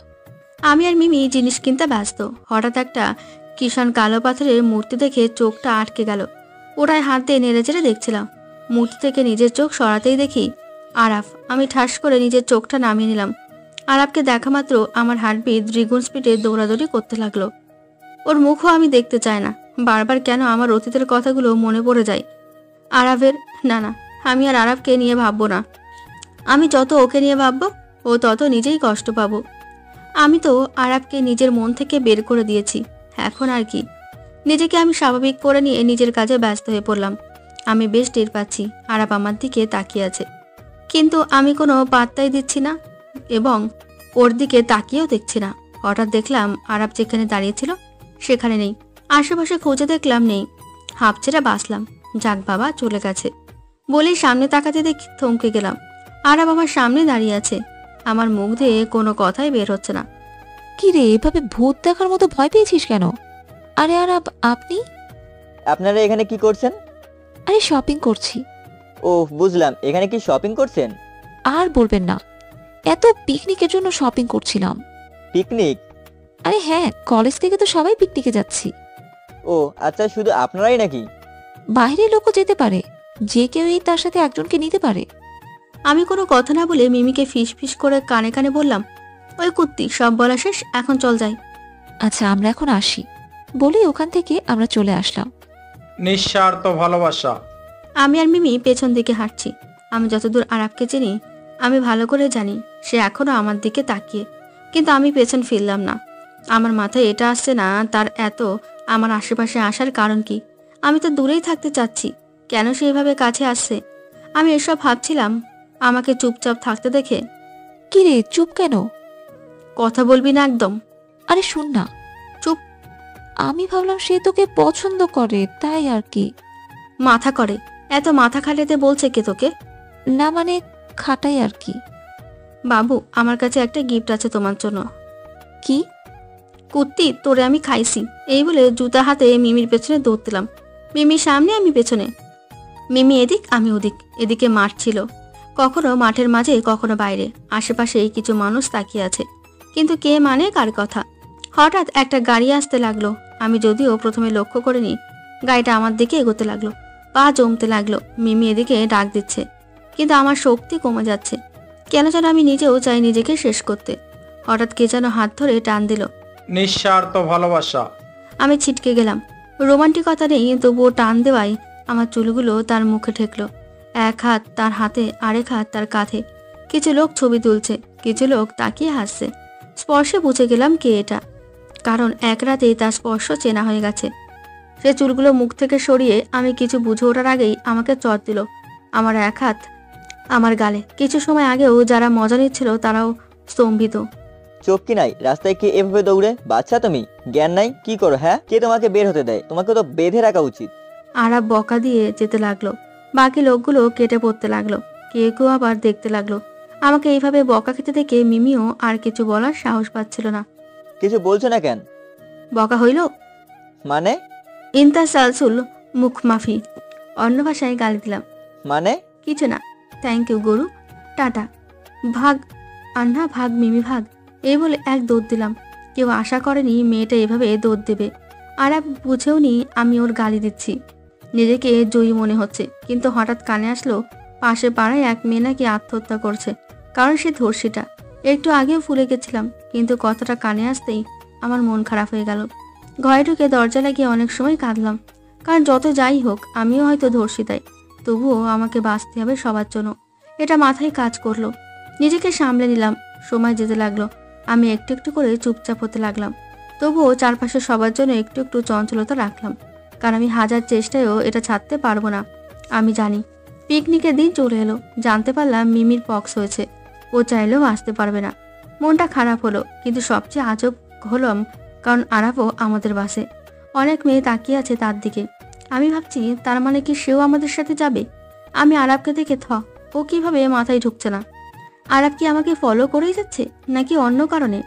আমি আর মিমি জিনিস কিনতে ব্যস্ত। হঠাৎ একটা কিষান কালো পাথরের মূর্তি দেখে চোখটা আটকে গেল। ওটায় হাত দিয়ে নেড়ে চেড়ে দেখছিলাম। মূর্তি থেকে নিজের চোখ সরাতেই দেখি আরাফ। আমি ঠাস করে নিজের চোখটা নামিয়ে নিলাম। আরাফকে দেখা মাত্র আমার হার্টবিট দ্বিগুণ স্পিডে দৌড়াদৌড়ি করতে লাগলো। ওর মুখও আমি দেখতে চাই না। বারবার কেন আমার অতীতের কথাগুলো মনে পড়ে যায় আরাফের। না, আমি আর আরাফকে নিয়ে ভাববো না। আমি যত ওকে নিয়ে ভাববো ও তত নিজেই কষ্ট পাবো। আমি তো আরাফকে নিজের মন থেকে বের করে দিয়েছি। এখন আর কি? নিজেকে আমি স্বাভাবিক করে নিয়ে নিজের কাজে ব্যস্ত হয়ে পড়লাম। আমি বেশ টের পাচ্ছি আরাফ আমার দিকে তাকিয়ে আছে, কিন্তু আমি কোনো পাত্তাই দিচ্ছি না এবং ওর দিকে তাকিয়েও দেখছি না। হঠাৎ দেখলাম আরাফ যেখানে দাঁড়িয়েছিল সেখানে নেই। আশেপাশে খুঁজে দেখলাম নেই। হাঁপ ছেড়ে বাঁচলাম। যাক বাবা, চলে গেছে বলেই সামনে তাকাতে দেখি থমকে গেলাম। আরাফ আমার সামনে দাঁড়িয়ে আছে। আমার মুখ দিয়ে কোনো কথাই বের হচ্ছে না। কি রে, এভাবে ভূত দেখার মতো ভয় পেয়েছিস কেন? আরে আর আপনি? আপনারা এখানে কি করছেন? আরে শপিং করছি। ও বুঝলাম, এখানে কি শপিং করছেন? আর বলবেন না, এত পিকনিকের জন্য শপিং করছিলাম। পিকনিক? আরে হ্যাঁ, কলেজ থেকে তো সবাই পিকনিকে যাচ্ছি। ও আচ্ছা, শুধু আপনারাই নাকি? বাইরের লোকও যেতে পারে, যে কেউই তার সাথে একজনকে নিতে পারে। আমি কোনো কথা না বলে মিমিকে ফিস ফিস করে কানে কানে বললাম, ওই কুত্তি, সব বলা শেষ, এখন চল যাই। আচ্ছা আমরা এখন আসি বলে ওখান থেকে আমরা চলে আসলাম। নিঃস্বার্থ ভালোবাসা। আমি আর মিমি পেছন দিকে হাঁটছি। আমি যতদূর আরাফকে চিনি আমি ভালো করে জানি সে এখনো আমার দিকে তাকিয়ে, কিন্তু আমি পেছন ফিরলাম না। আমার মাথায় এটা আসছে না তার এত আমার আশেপাশে আসার কারণ কি। আমি তো দূরেই থাকতে চাচ্ছি, কেন সে এভাবে কাছে আসছে? আমি এসব ভাবছিলাম আমাকে চুপচাপ থাকতে দেখে। কি রে, চুপ কেন? কথা বলবি না একদম। আরে শুন না। চুপ। আমি ভাবলাম সে তোকে পছন্দ করে, তাই আর কি। মাথা করে? এত মাথা খাটাতে বলছে কে তোকে? না মানে খাটাই আর কি। বাবু, আমার কাছে একটা গিফট আছে তোমার জন্য। কি? কুত্তি, তোরে আমি খাইছি। এই বলে জুতা হাতে মিমির পেছনে দৌড় দিলাম। মিমির সামনে, আমি পেছনে। মিমি এদিক, আমি ওদিক। এদিকে মাঠ ছিল, কখনো মাঠের মাঝে কখনো বাইরে। আশেপাশে কিছু মানুষ তাকিয়ে আছে, কিন্তু কে মানে কার কথা। হঠাৎ একটা গাড়ি আসতে লাগলো। আমি যদিও প্রথমে লক্ষ্য করিনি। গাড়িটা আমার দিকে এগোতে লাগলো, পা জমতে লাগলো। মিমি এদিকে ডাক দিচ্ছে, কিন্তু আমার শক্তি কমে যাচ্ছে। কেন যেন আমি নিজেও চাই নিজেকে শেষ করতে। হঠাৎ কে যেন হাত ধরে টান দিল। নিঃস্বার্থ ভালোবাসা। আমি ছিটকে গেলাম। রোমান্টিকতা নেই, তবুও টান দেওয়ায় আমার চুলগুলো তার মুখে ঠেকলো। এক হাত তার হাতে, আরেক হাত তার কাঁধে। কিছু লোক ছবি তুলছে, কিছু লোক তাকিয়ে হাসছে। স্পর্শে বুঝে গেলাম কে এটা, কারণ এক রাতেই তার স্পর্শ চেনা হয়ে গেছে। সে চুলগুলো মুখ থেকে সরিয়ে আমি কিছু বুঝে ওঠার আগেই আমাকে চট দিল। আমার এক হাত আমার গালে। কিছু সময় আগেও যারা মজা নিচ্ছিল তারাও স্তম্ভিত। চোখ কি নাই? রাস্তায় কে এভাবে দৌড়ে? বাচ্চা তুমি, জ্ঞান নাই? কি করো হ্যাঁ? কে তোমাকে বের হতে দেয়? তোমাকে তো বেঁধে রাখা উচিত। আরাফ বকা দিয়ে যেতে লাগলো। বাকি লোকগুলো কেটে পড়তে লাগলো। কেউ আবার দেখতে লাগলো। আমাকে এইভাবে বকা খেতে দেখে মিমিও আর কিছু বলার সাহস পাচ্ছিল না। কিছু বলছো না কেন? বকা হইল মানে? ইন্তা সালসুল মুখ মাফি। অন্য ভাষায় গালি দিলাম। মানে? কিছু না। থ্যাংক ইউ গরু, টাটা। ভাগ আন্না, ভাগ মিমি ভাগ। এই বলে এক দৌড় দিলাম। কেউ আশা করেনি মেয়েটা এভাবে দৌড় দেবে। আরাব বুঝেও নি আমি ওর গালি দিচ্ছি। নিজেকে জয়ী মনে হচ্ছে, কিন্তু হঠাৎ কানে আসলো পাশে পাড়ায় এক মেয়ে নাকি আত্মহত্যা করছে, কারণ সে ধর্ষিতা। একটু আগেও ফুলে গেছিলাম, কিন্তু কথাটা কানে আসতেই আমার মন খারাপ হয়ে গেল। ঘরে ঢুকে দরজা লাগিয়ে অনেক সময় কাঁদলাম, কারণ যত যাই হোক আমিও হয়তো ধর্ষিতাই, তবুও আমাকে বাঁচতে হবে সবার জন্য। এটা মাথায় কাজ করলো। নিজেকে সামলে নিলাম। সময় যেতে লাগলো, আমি একটু একটু করে চুপচাপ হতে লাগলাম। তবুও চারপাশে সবার জন্য একটু একটু চঞ্চলতা রাখলাম, কারণ আমি হাজার চেষ্টায়ও এটা ছাড়তে পারবো না। আমি জানি পিকনিকের দিন চলে এলো, জানতে পারলাম মিমির পক্স হয়েছে। ও চাইলেও আসতে পারবে না। মনটা খারাপ হলো, কিন্তু সবচেয়ে আজব হলাম কারণ আরাফও আমাদের বাসে। অনেক মেয়ে তাকিয়ে আছে তার দিকে। আমি ভাবছি তার মানে কি সেও আমাদের সাথে যাবে? আমি আরাফকে দেখে ও কিভাবে মাথায় ঢুকছে না। আরাফ কি আমাকে ফলো করেই যাচ্ছে, নাকি অন্য কারণে?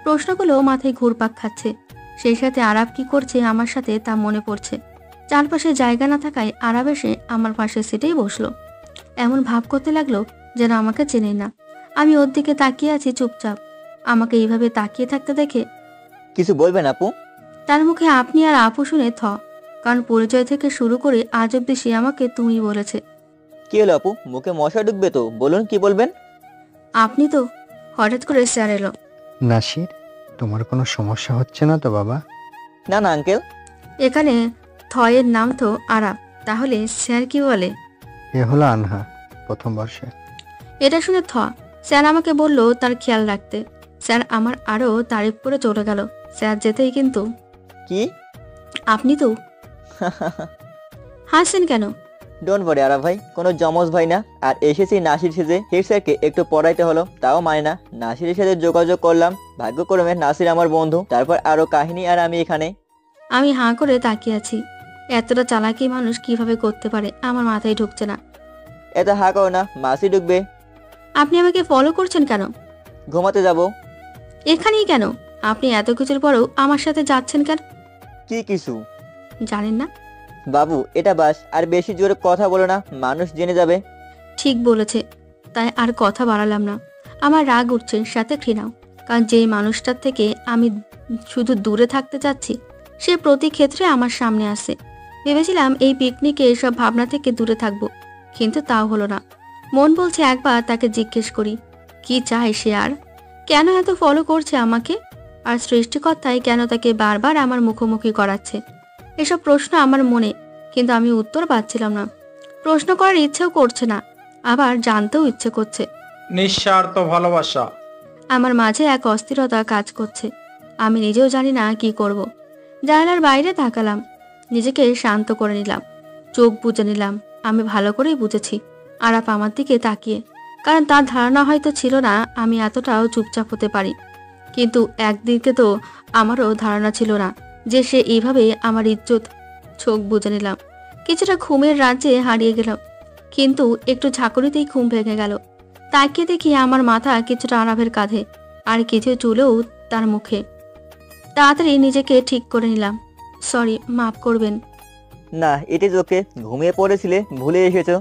প্রশ্নগুলো মাথায় ঘুরপাক খাচ্ছে। সেই সাথে আরাফ কি করছে আমার সাথে তা মনে পড়ছে। চারপাশে জায়গা না থাকায় আরাফ এসে আমার পাশের সিটেই বসলো। এমন ভাব করতে লাগলো যেন আমাকে চেনে না। আমি ওর দিকে তাকিয়ে আছি চুপচাপ। আমাকে এইভাবে তাকিয়ে থাকতে দেখে কিছু বলবেন আপু? তার মুখে আপনি আর আপু শুনে কারণ পরিচয় থেকে শুরু করে আজ অব্দি সে আমাকে তুমি বলেছে। কি হলো আপু, মুখে মশা ঢুকবে তো, বলুন কি বলবেন। আপনি তো হঠাৎ করে স্যার এলো। নাসির, তোমার কোনো সমস্যা হচ্ছে না তো বাবা? না না আঙ্কেল। এখানে থয়ের নাম তো আরাফ, তাহলে স্যার কি বলে? এ হলো আনহা, প্রথম বর্ষে। এটা শুনে স্যার আমাকে বলল তার খেয়াল রাখতে। স্যার আমার আরো তারিফ করে চলে গেল। স্যার যেতেই কিন্তু কি আপনি তো হাসছেন কেন? ডোন্ট ওয়ারি আরাফ ভাই, কোনো জমজ ভাই না। আর এসেছি নাসির সেজে। হেড স্যারকে একটু পড়াইতে হলো, তাও মানে না। নাসিরের সাথে যোগাযোগ করলাম, ভাগ্যক্রমে নাসির আমার বন্ধু। তারপর আরো কাহিনী, আর আমি এখানে। আমি হাঁ করে তাকিয়ে আছি। এতটা চালাকি মানুষ কিভাবে করতে পারে আমার মাথায় ঢুকছে না। এত হা করো না, মাসি ঢুকবে। আপনি আমাকে ফলো করছেন কেন? ঘুমাতে যাব। এখানেই কেন? আপনি এত কিছুর পরেও আমার সাথে যাচ্ছেন কেন? কি কিছু জানেন না? বাবু এটা বাস, আর বেশি জোরে কথা বলো না, মানুষ জেনে যাবে। ঠিক বলেছে, তাই আর কথা বাড়ালাম না। আমার রাগ উঠছে, সাথে ঘৃণাও, কারণ যেই মানুষটার থেকে আমি শুধু দূরে থাকতে চাচ্ছি সে প্রতি ক্ষেত্রে আমার সামনে আসে। ভেবেছিলাম এই পিকনিকে এসব ভাবনা থেকে দূরে থাকবো, কিন্তু তাও হলো না। মন বলছে একবার তাকে জিজ্ঞেস করি কি চায় সে, আর কেন এত ফলো করছে আমাকে, আর সৃষ্টিকর্তাই কেন তাকে বারবার আমার মুখোমুখি করাচ্ছে। এসব প্রশ্ন আমার মনে, কিন্তু আমি উত্তর পাচ্ছিলাম না। প্রশ্ন করার ইচ্ছেও করছে না, আবার জানতেও ইচ্ছে করছে। নিঃস্বার্থ ভালোবাসা। আমার মাঝে এক অস্থিরতা কাজ করছে। আমি নিজেও জানি না কি করব। জানালার বাইরে তাকালাম, নিজেকে শান্ত করে নিলাম, চোখ বুজে নিলাম। আমি ভালো করেই বুঝেছি আরাফ আমার দিকে তাকিয়ে, কারণ তার ধারণা হয়তো ছিল না আমি এতটাও চুপচাপ হতে পারি। কিন্তু একদিকে তো আমারও ধারণা ছিল না যে সে এইভাবে আমার ইজ্জত। চোখ বুজে নিলাম, কিছুটা ঘুমের রাজ্যে হারিয়ে গেলাম, কিন্তু একটু ঝাঁকুনিতেই ঘুম ভেঙে গেল। তাকিয়ে দেখি আমার মাথা কিছুটা আরাফের কাঁধে, আর কিছু চুলেও তার মুখে। তাড়াতাড়ি নিজেকে ঠিক করে নিলাম। সরি, মাফ করবেন। না ইট ইজ ওকে, ঘুমিয়ে পড়েছিলে, ভুলে এসেছো।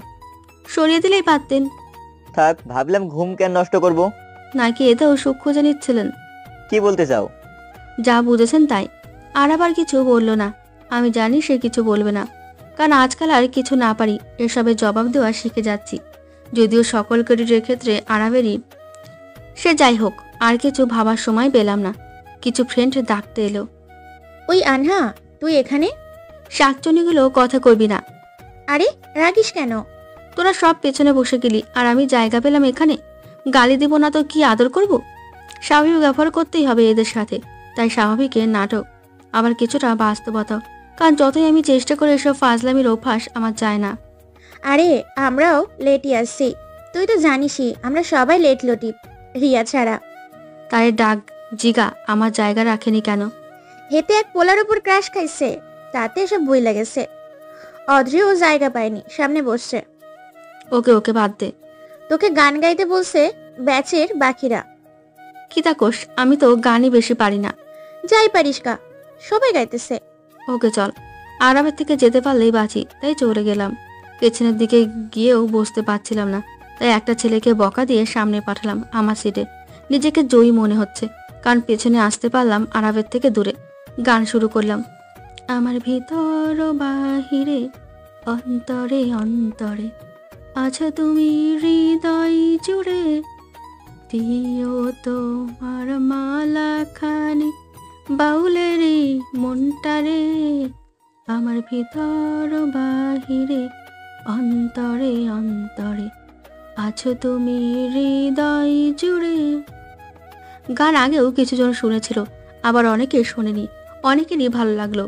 সরিয়ে দিলেই পারতেন। থাক, ভাবলাম ঘুম কেন নষ্ট করব। নাকি এতেও সুখ খুঁজে নিচ্ছিলেন? কি বলতে চাও? যা বুঝেছেন তাই। আর আবার কিছু বলল না। আমি জানি সে কিছু বলবে না, কারণ আজকাল আর কিছু না পারি এসবের জবাব দেওয়া শিখে যাচ্ছি। যদিও সকল ক্রেডিটের ক্ষেত্রে আরাবেরই। সে যাই হোক, আর কিছু ভাবার সময় পেলাম না। কিছু ফ্রেন্ড ডাকতে এলো। ওই আনহা, তুই এখানে? শাকচুনিগুলো কথা কইবি না। আরে রাগিস কেন? তোরা সব পেছনে বসে গেলি আর আমি জায়গা পেলাম এখানে। গালি দিব না তো কি আদর করব? স্বাভাবিক ব্যবহার করতেই হবে এদের সাথে, তাই স্বাভাবিকের নাটক, আবার কিছুটা বাস্তবতা। কারণ যতই আমি চেষ্টা করে এসব ফাজলামির অভ্যাস আমার যায় না। আরে আমরাও লেটই আসছি, তুই তো জানিসই আমরা সবাই লেট লটিপ, রিয়া ছাড়া। তাই ডাক জিগা আমার জায়গা রাখেনি কেন? হেতে এক পোলার উপর ক্রাশ খাইছে, তাতে এসব বই লেগেছে। অদ্রিও জায়গা পায়নি, সামনে বসছে। ওকে ওকে বাদ দে। তোকে গান গাইতে বলছে ব্যাচের বাকিরা। কি তা কোষ, আমি তো গানই বেশি পারি না। যাই পারিস কা, সবাই গাইতেছে। ওকে চল, আরামের থেকে যেতে পারলেই বাঁচি, তাই চলে গেলাম। পেছনের দিকে গিয়েও বসতে পারছিলাম না, তাই একটা ছেলেকে বকা দিয়ে সামনে পাঠালাম আমার সিটে। নিজেকে জয়ী মনে হচ্ছে, কারণ পেছনে আসতে পারলাম আরাবের থেকে দূরে। গান শুরু করলাম। আমার ভিতর ও বাহিরে, অন্তরে অন্তরে আছো তুমি হৃদয় জুড়ে, দিও তোমার মালা খানি বাউলেরই মনটারে। আমার ভিতর ও বাহিরে, অন্তরে অন্তরে আছো তুমি হৃদয় জুড়ে। গান আগেও কিছুজন শুনেছিল, আবার অনেকে শোনেনি। অনেকেরই ভালো লাগলো।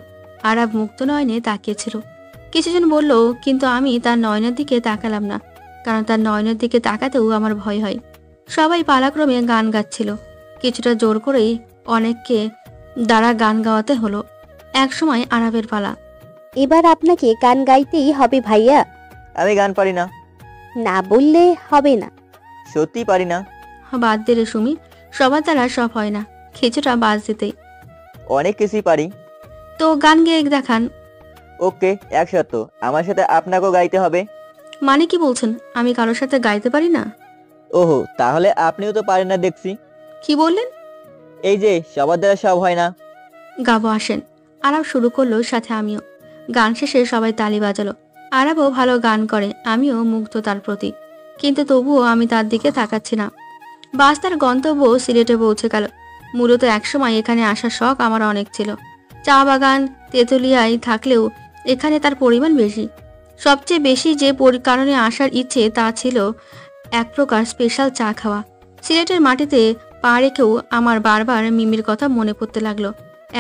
আরাব মুক্ত নয়নে তাকিয়েছিল। কিছুজন বলল, কিন্তু আমি তার নয়নের দিকে তাকালাম না, কারণ তার নয়নের দিকে তাকাতেও আমার ভয় হয়। সবাই পালাক্রমে গান গাচ্ছিল। কিছুটা জোর করেই অনেককে দ্বারা গান গাওয়াতে হলো। একসময় আরাবের পালা। এবার আপনাকে গান গাইতেই হবে ভাইয়া। আমি গান পারি না। না বললে হবে না। সত্যি পারি না। বাদ দে রে সুমি, সবার দ্বারা সব হয় না, কিছুটা বাজ দিতেই। অনেক কিছুই পারি। তো গান গেয়ে দেখান। ওকে, একসাথে আমার সাথে আপনাকেও গাইতে হবে। মানে কি বলছেন? আমি কারোর সাথে গাইতে পারি না? ওহো, তাহলে আপনিও তো পারেন না দেখছি। কি বললেন? এই যে সবার দ্বারা সব হয় না। গাবো, আসেন। আরাব শুরু করলো, সাথে আমিও। গান শেষে সবাই তালি বাজালো। আরাবও ভালো গান করে, আমিও মুগ্ধ তার প্রতি, কিন্তু তবুও আমি তার দিকে তাকাচ্ছি না। বাস তার গন্তব্য সিলেটে পৌঁছে গেল। মূলত একসময় এখানে আসার শখ আমার অনেক ছিল। চা বাগান তেঁতুলিয়ায় থাকলেও এখানে তার পরিমাণ বেশি। সবচেয়ে বেশি যে কারণে আসার ইচ্ছে তা ছিল এক প্রকার স্পেশাল চা খাওয়া। সিলেটের মাটিতে পা রেখেও আমার বারবার মিমির কথা মনে পড়তে লাগলো।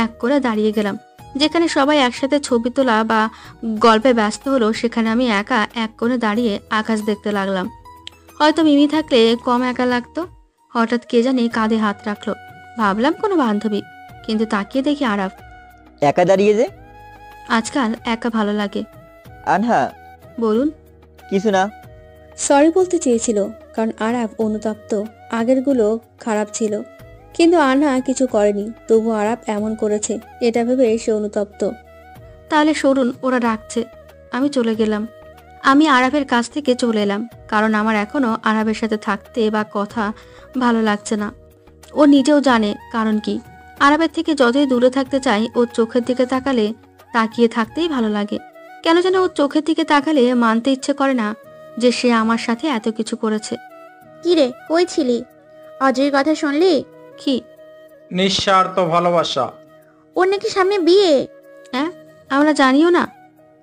এক করে দাঁড়িয়ে গেলাম। যেখানে সবাই একসাথে ছবি তোলা বা গল্পে ব্যস্ত হলো, সেখানে আমি একা এক কোণে দাঁড়িয়ে আকাশ দেখতে লাগলাম। হয়তো মিমি থাকলে কম একা লাগতো। হঠাৎ কে জানি কাঁধে হাত রাখলো। ভাবলাম কোনো বান্ধবী, কিন্তু তাকিয়ে দেখি আরাব। একা দাঁড়িয়ে যে? আজকাল একা ভালো লাগে। আনহা, বলুন। কিছু না। সরি বলতে চেয়েছিল, কারণ আরাব অনুতপ্ত। আগেরগুলো খারাপ ছিল, কিন্তু আনহা কিছু করেনি, তবু আরাব এমন করেছে এটা ভেবে সে অনুতপ্ত। তাহলে সরুন, ওরা ডাকছে। আমি চলে গেলাম। আমি আরাবের কাছ থেকে চলে এলাম, কারণ আমার এখনো আরাবের সাথে থাকতে বা কথা ভালো লাগছে না। ও নিজেও জানে কারণ কি। আরাবের থেকে যতই দূরে থাকতে চাই, ওর চোখের দিকে তাকালে তাকিয়ে থাকতেই ভালো লাগে। কেন যেন ওর চোখের দিকে তাকালে মানতে ইচ্ছে করে না যে সে আমার সাথে এত কিছু করেছে। কি রে, কই ছিলি? অজয়ের কথা শুনলি? কি? নিঃস্বার্থ ভালোবাসা। ওর নাকি সামনে বিয়ে। হ্যাঁ, আমরা জানিও না।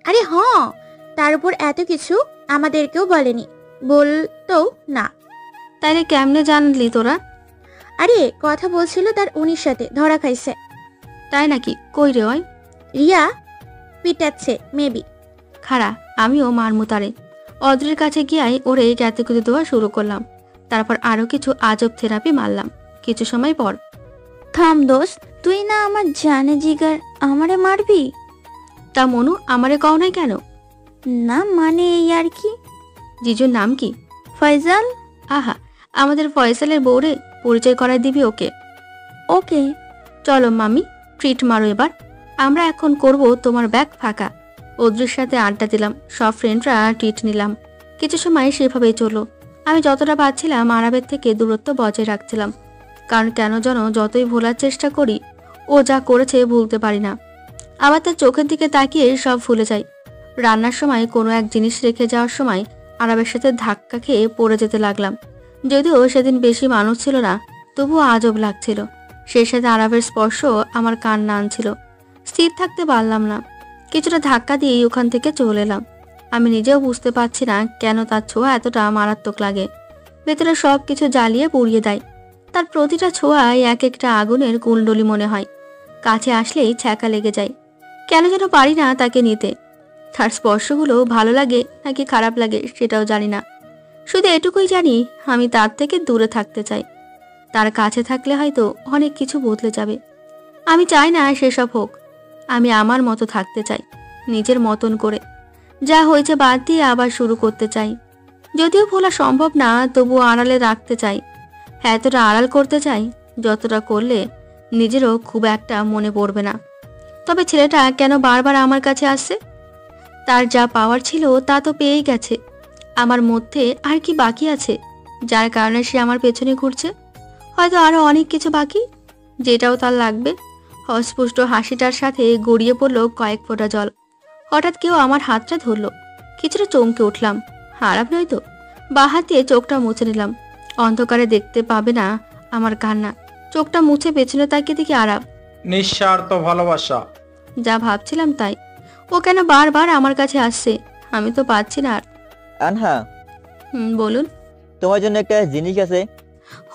আরে হ্যাঁ, তার উপর এত কিছু আমাদেরকেও বলেনি, বলতো না। তাইলে কেমনে জানলি তোরা? আরে কথা বলছিল তার উনির সাথে ধরা খাইছে। তাই নাকি? কই রে ওই? রিয়া পিটাচ্ছে মেবি। খাড়া, আমিও মারমুতারে অদ্রের কাছে গিয়াই ওরে ক্যাতেকুতি দেওয়া শুরু করলাম। তারপর আরো কিছু আজব থেরাপি মারলাম। কিছু সময় পর, থাম দোস্ত, তুই না আমার জানে জিগার, আমারে মারবি? তা মনু, আমারে কও নাই কেন? না মানে এই আর কি। জিজুর নাম কি? ফয়জাল। আহা, আমাদের ফয়সালের বউরে পরিচয় করায় দিবি ওকে? ওকে। চলো মামি, ট্রিট মারো এবার। আমরা এখন করব তোমার ব্যাগ ফাঁকা। অদ্রির সাথে আড্ডা দিলাম, সব ফ্রেন্ডরা ট্রিট নিলাম। কিছু সময় সেভাবেই চললো। আমি যতটা পারছিলাম আরাবের থেকে দূরত্ব বজায় রাখছিলাম, কারণ কেন যেন যতই ভোলার চেষ্টা করি, ও যা করেছে ভুলতে পারি না। আবার তার চোখের দিকে তাকিয়ে সব ভুলে যাই। রান্নার সময় কোনো এক জিনিস রেখে যাওয়ার সময় আরাবের সাথে ধাক্কা খেয়ে পড়ে যেতে লাগলাম। যদিও সেদিন বেশি মানুষ ছিল না, তবুও আজব লাগছিল। সেই সাথে আরাবের স্পর্শ আমার কান্না আনছিল। স্থির থাকতে পারলাম না। কিছুটা ধাক্কা দিয়েই ওখান থেকে চলে এলাম। আমি নিজেও বুঝতে পারছি না কেন তার ছোঁয়া এতটা মারাত্মক লাগে। ভেতরে সব কিছু জ্বালিয়ে পুড়িয়ে দেয়। তার প্রতিটা ছোঁয়ায় এক একটা আগুনের কুণ্ডলি মনে হয়। কাছে আসলেই ছ্যাঁকা লেগে যায়। কেন যেন পারি না তাকে নিতে। তার স্পর্শগুলো ভালো লাগে নাকি খারাপ লাগে সেটাও জানি না। শুধু এটুকুই জানি, আমি তার থেকে দূরে থাকতে চাই। তার কাছে থাকলে হয়তো অনেক কিছু বদলে যাবে। আমি চাই না সেসব হোক। আমি আমার মতো থাকতে চাই, নিজের মতন করে। যা হয়েছে বাদ দিয়ে আবার শুরু করতে চাই। যদিও ভোলা সম্ভব না, তবুও আড়ালে রাখতে চাই। এতটা আড়াল করতে চাই যতটা করলে নিজেরও খুব একটা মনে পড়বে না। তবে ছেলেটা কেন বারবার আমার কাছে আসছে? তার যা পাওয়ার ছিল তা তো পেয়েই গেছে। আমার মধ্যে আর কি বাকি আছে যার কারণে সে আমার পেছনে ঘুরছে? হয়তো আরো অনেক কিছু বাকি। যেটাও তার লাগবে। অস্পষ্ট হাসিটার সাথে গড়িয়ে পড়লো কয়েক ফোঁটা জল। হঠাৎ কেউ আমার হাতটা ধরলো। কিছুটা চমকে উঠলাম। খারাপ নয় তো? বাঁ হাত দিয়ে চোখটা মুছে নিলাম। অন্ধকারে দেখতে পাবে না আমার কান্না। চোখটা মুছে পেছনে তাকিয়ে দেখি আরাব। নিঃস্বার্থ ভালোবাসা। যা ভাবছিলাম তাই। ও কেন বারবার আমার কাছে আসছে? আমি তো পাচ্ছি না আর। আনহা, বলুন। তোমার জন্য একটা জিনিস আছে।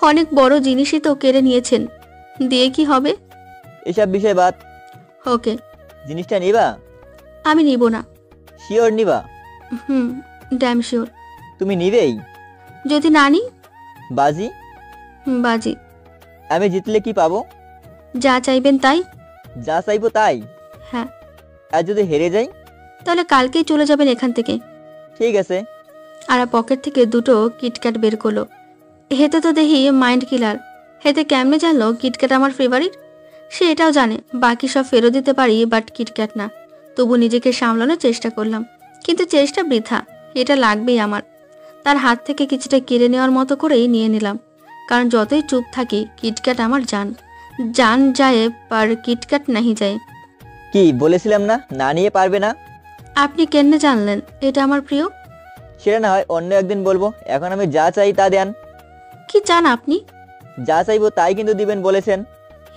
অনেক বড় জিনিসই তো কেড়ে নিয়েছেন, দিয়ে কি হবে? এসব বিষয় বাদ। ওকে। জিনিসটা নিবা? আমি নিব না। শিওর নিবা? Damn sure. তুমি নিবেই? যদি না নিই? বাজি? বাজি। আমি জিতলে কি পাবো? যা চাইবেন তাই। যা চাইবো তাই? হ্যাঁ। আর যদি হেরে যাই? তাহলে কালকেই চলে যাবেন এখান থেকে। ঠিক আছে। আর পকেট থেকে দুটো কিটক্যাট বের করলো। হেতে তো দেখি মাইন্ড কিলার। হেতে কেমনে জানলো কিটক্যাট আমার ফেভারিট? সে এটাও জানে বাকি সব ফেরত দিতে পারি, বাট কিটক্যাট না। তবু নিজেকে সামলানোর চেষ্টা করলাম, কিন্তু চেষ্টা বৃথা। এটা লাগবেই আমার। তার হাত থেকে কিছুটা কেড়ে নেওয়ার মতো করেই নিয়ে নিলাম, কারণ যতই চুপ থাকি কিটক্যাট আমার জান। জান যায় পার কিটক্যাট নাহি যায়। কি বলেছিলাম না, না নিয়ে পারবে না? আপনি কেমনে জানলেন এটা আমার প্রিয়? সেটা না হয় অন্য একদিন বলবো। এখন আমি যা চাই তা দেন। কি চান আপনি? যা চাইবো তাই কিন্তু দিবেন বলেছেন।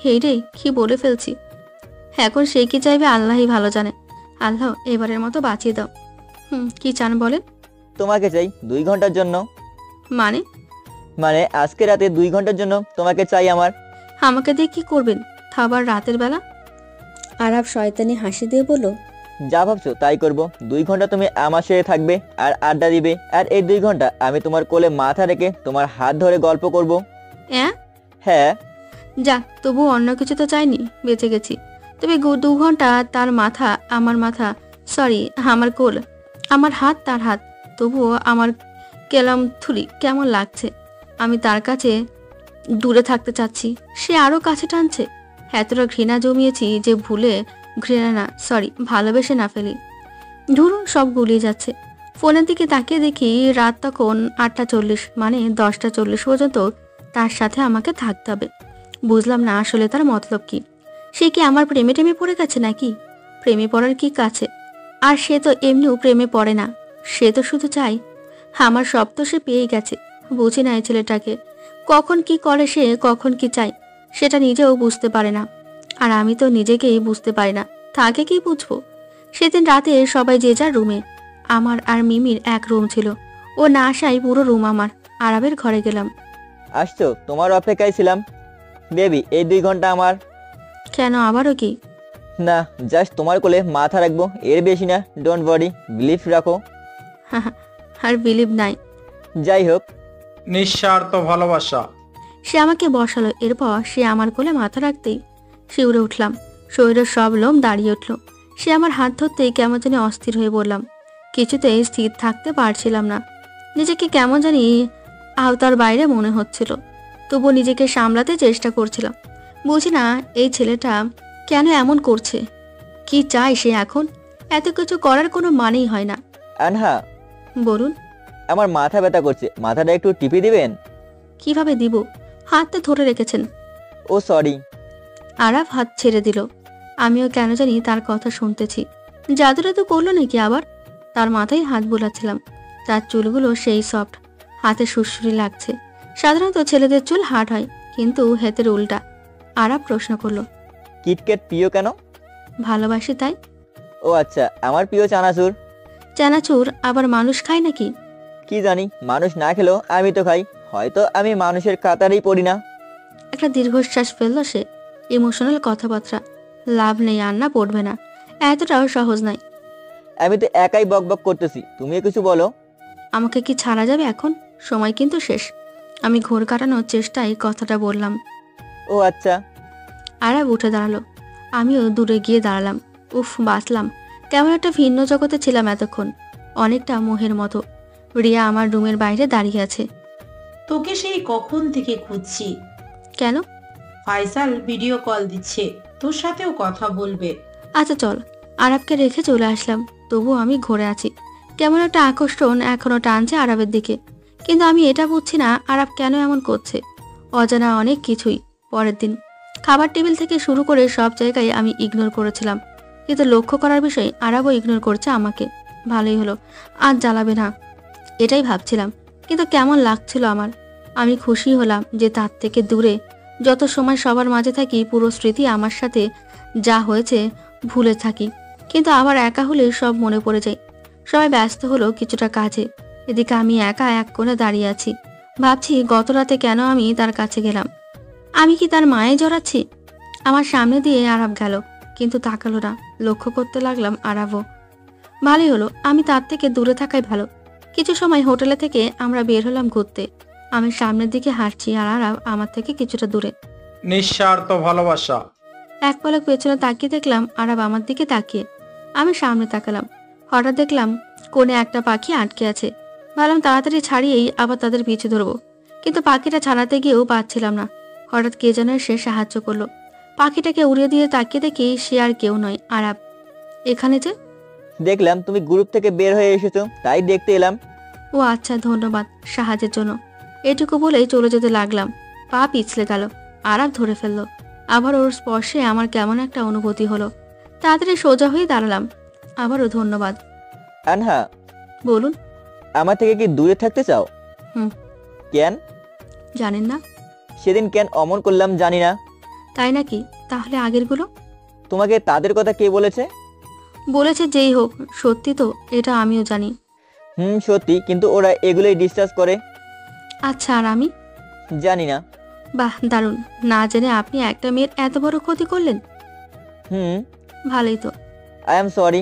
হেই রে, কি বলে ফেলছি। এখন সে কি চাইবে আল্লাহই ভালো জানে। আল্লাহ এবারের মতো বাঁচিয়ে দাও। কি চান বলেন? তোমাকে চাই 2 ঘন্টার জন্য। মানে? মানে আজকে রাতে 2 ঘন্টার জন্য তোমাকে চাই আমার। আমাকে দিয়ে কি করবেন, আবার রাতের বেলা? আরাব শয়তানি হাসি দিয়ে বলল, যা ভাবছো তাই করব। 2 ঘন্টা তুমি আমার সাথে থাকবে আর আড্ডা দিবে, আর এই 2 ঘন্টা আমি তোমার কোলে মাথা রেখে তোমার হাত ধরে গল্প করব। হ্যাঁ। যা, তবু অন্য কিছু তো চাইনি, বেঁচে গেছি। তবে 2 ঘন্টা তার মাথা আমার মাথা, সরি আমার কোল, আমার হাত তার হাত, তবুও আমার কেলাম থুরি কেমন লাগছে। আমি তার কাছে দূরে থাকতে চাচ্ছি, সে আরো কাছে টানছে। এতটা ঘৃণা জমিয়েছি যে ভুলে ঘৃণা না, সরি ভালোবেসে না ফেলি। ধরুন সব গুলিয়ে যাচ্ছে। ফোনের দিকে তাকিয়ে দেখি রাত তখন 8:40, মানে 10:40 পর্যন্ত তার সাথে আমাকে থাকতে হবে। বুঝলাম না আসলে তার মতলব কি। সে কি আমার প্রেমে টেমে পড়ে গেছে নাকি? প্রেমে পড়ার কি কাছে? আর সে তো এমনিও প্রেমে পড়ে না, সে তো শুধু চাই। আমার সব তো সে পেয়ে গেছে। বুঝি না এই ছেলেটাকে, কখন কি করে সে, কখন কি চাই সেটা নিজেও বুঝতে পারে না। আর আমি তো নিজেকেই বুঝতে পারি না, তাকে কি বুঝবো? সেদিন রাতে সবাই যে যার রুমে। আমার আর মিমির এক রুম ছিল। ও না আসায় পুরো রুম আমার। আরাবের ঘরে গেলাম। আসছো, তোমার অপেক্ষায় ছিলাম। বেবি, এই 2 ঘন্টা আমার। কেন, আবারও কি? না, জাস্ট তোমার কোলে মাথা রাখবো, এর বেশি না। ডোন্ট ওয়ারি, বিলিভ রাখো। আর বিলিভ নাই। যাই হোক। নিঃস্বার্থ ভালোবাসা। সে আমাকে বসালো, এরপর সে আমার কোলে মাথা রাখতেই শিউরে উঠলাম। শরীরের সব লোম দাঁড়িয়ে উঠল। সে আমার হাত ধরতেই কেমন জানি অস্থির হয়ে পড়লাম। কিছুতেই স্থির থাকতে পারছিলাম না। নিজেকে কেমন জানি আওতার বাইরে মনে হচ্ছিল। তবু নিজেকে সামলাতে চেষ্টা করছিলাম। বুঝি না এই ছেলেটা কেন এমন করছে, কি চাই সে এখন? এত কিছু করার কোনো মানেই হয় না। আনহা, বলুন। আমার মাথা ব্যথা করছে, মাথাটা একটু টিপে দিবেন? কিভাবে দিব? হাতটা ধরে রেখেছেন। ও সরি। আরাফ হাত ছেড়ে দিল। আমিও কেন জানি তার কথা শুনতেছি। জাদুটা তো করলো নাকি আবার? তার মাথায় হাত বোলাচ্ছিলাম। তার চুলগুলো সেই সফট, হাতে সুরসুরি লাগছে। সাধারণত ছেলেদের চুল হার্ড হয়, কিন্তু হেতের উল্টা। আরাফ প্রশ্ন করলো, কিটক্যাট প্রিয় কেন? ভালোবাসি তাই। ও আচ্ছা, আমার প্রিয় চানাচুর। চানাচুর আবার মানুষ খায় নাকি? কি জানি, মানুষ না খেলেও আমি তো খাই। হয়তো আমি মানুষের কাতারেই পড়ি না। একটা দীর্ঘশ্বাস ফেললো সে। ইমোশনাল কথাবার্তা, লাভ নেই, আন্না পড়বে না, এতটাও সহজ নয়। আমি তো একাই বকবক করতেছি, তুমিও কিছু বলো। আমাকে কি ছাড়া যাবে এখন? সময় কিন্তু শেষ। আমি ঘোর কাটানোর চেষ্টায় কথাটা বললাম। ও আচ্ছা। আরাব উঠে দাঁড়ালো। আমিও দূরে গিয়ে দাঁড়ালাম। উফ, বাঁচলাম। কেমন একটা ভিন্ন জগতে ছিলাম এতক্ষণ, অনেকটা মোহের মতো। রিয়া আমার রুমের বাইরে দাঁড়িয়ে আছে। তোকে সেই কখন থেকে খুঁজছি। কেন? ফাইসাল ভিডিও কল দিচ্ছে, তোর সাথেও কথা বলবে। আচ্ছা চল। আরাবকে রেখে চলে আসলাম। তবুও আমি ঘুরে আছি। কেমন একটা আকর্ষণ এখনো টানছে আরাবের দিকে, কিন্তু আমি এটা বুঝছি না আরাব কেন এমন করছে। অজানা অনেক কিছুই। পরের দিন খাবার টেবিল থেকে শুরু করে সব জায়গায় আমি ইগনোর করেছিলাম, কিন্তু লক্ষ্য করার বিষয় আরাবও ইগনোর করছে আমাকে। ভালোই হলো, আজ জ্বালাবে না এটাই ভাবছিলাম, কিন্তু কেমন লাগছিল আমার। আমি খুশি হলাম যে তার থেকে দূরে যত সময় সবার মাঝে থাকি পুরো স্মৃতি আমার সাথে যা হয়েছে ভুলে থাকি, কিন্তু আবার একা হলে সব মনে পড়ে যায়। সবাই ব্যস্ত হলো কিছুটা কাজে, এদিকে আমি একা এক কোণে দাঁড়িয়ে আছি, ভাবছি গত রাতে কেন আমি তার কাছে গেলাম। আমি কি তার মায়ে জড়াচ্ছি? আমার সামনে দিয়ে আরাব গেল, কিন্তু তাকালো না। লক্ষ্য করতে লাগলাম আরাবও। ভালোই হলো, আমি তার থেকে দূরে থাকাই ভালো। কিছু সময় হোটেলে থেকে আমরা বের হলাম ঘুরতে। আমি সামনের দিকে হাঁটছি আর আরাব আমার থেকে কিছুটা দূরে। নিঃস্বার্থ ভালোবাসা। এক পলক পেছনে তাকিয়ে দেখলাম আরাব আমার দিকে তাকিয়ে। আমি সামনে তাকালাম, হঠাৎ দেখলাম কোণে একটা পাখি আটকে আছে। ভাবলাম তাড়াতাড়ি ছাড়িয়েই আবার তাদের পিছু ধরবো, কিন্তু পাখিটা ছাড়াতে গিয়েও পাচ্ছিলাম না। হঠাৎ কে যেন এসে সাহায্য করলো। পাখিটাকে উড়িয়ে দিয়ে তাকিয়ে দেখি সে আর কেউ নয়, আরাব। এখানে যে দেখলাম তুমি গ্রুপ থেকে বের হয়ে এসেছো, তাই দেখতে এলাম। ও আচ্ছা, ধন্যবাদ সাহায্যের জন্য। এটুকু বলেই চলে যেতে লাগলাম। পা পিছলে গেল, আরাব ধরে ফেললো। আবার ওর স্পর্শে আমার কেমন একটা অনুভূতি হলো। তাড়াতাড়ি সোজা হয়ে দাঁড়ালাম। আবারও ধন্যবাদ। আনহা, বলুন। আমার থেকে কি দূরে থাকতে চাও? হুম। কেন? জানেন না? সেদিন কেন অমন করলাম জানি না। তাই নাকি? তাহলে আগেরগুলো? তোমাকে তাদের কথা কে বলেছে? বলেছে যেই হোক, সত্যি তো এটা আমিও জানি। সত্যি, কিন্তু ওরা এগুলোই ডিসকাস করে। আচ্ছা, আর আমি? জানি না। বাহ, দারুণ। না জেনে আপনি একটা মেয়ের এত বড় ক্ষতি করলেন। ভালোই তো। I am sorry.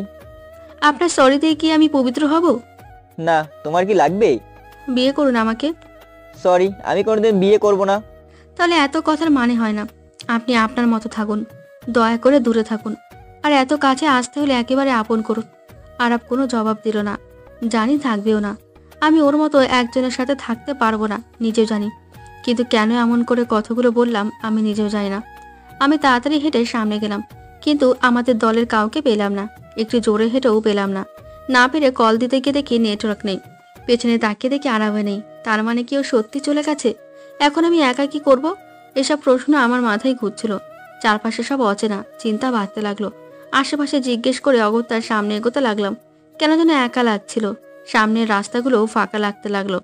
আপনার সরি দিয়ে কি আমি পবিত্র হব? না, তোমার কি লাগবে? বিয়ে করুন আমাকে। সরি, আমি কোনোদিন বিয়ে করব না। তাহলে এত কথার মানে হয় না। আপনি আপনার মতো থাকুন, দয়া করে দূরে থাকুন। আর এত কাছে আসতে হলে একেবারে আপন করুন। আরাব কোনো জবাব দিল না, জানি থাকবেও না। আমি ওর মতো একজনের সাথে থাকতে পারবো না, নিজেও জানি। কিন্তু কেন এমন করে কথাগুলো বললাম আমি নিজেও জানি না। আমি তাড়াতাড়ি হেঁটে সামনে গেলাম, কিন্তু আমাদের দলের কাউকে পেলাম না। একটু জোরে হেঁটেও পেলাম না। না পেরে কল দিতে গিয়ে দেখি নেটওয়ার্ক নেই। পেছনে তাকিয়ে দেখি আরাবে নেই। তার মানে কি ও সত্যি চলে গেছে? এখন আমি একা কি করব? এসব প্রশ্ন আমার মাথায় ঘুরছিল। চারপাশে সব অচেনা, চিন্তা বাড়তে লাগলো। আশেপাশে জিজ্ঞেস করে অগত্যার সামনে এগোতে লাগলাম। কেন যেন একা লাগছিল। সামনের রাস্তাগুলো ফাঁকা লাগতে লাগলো।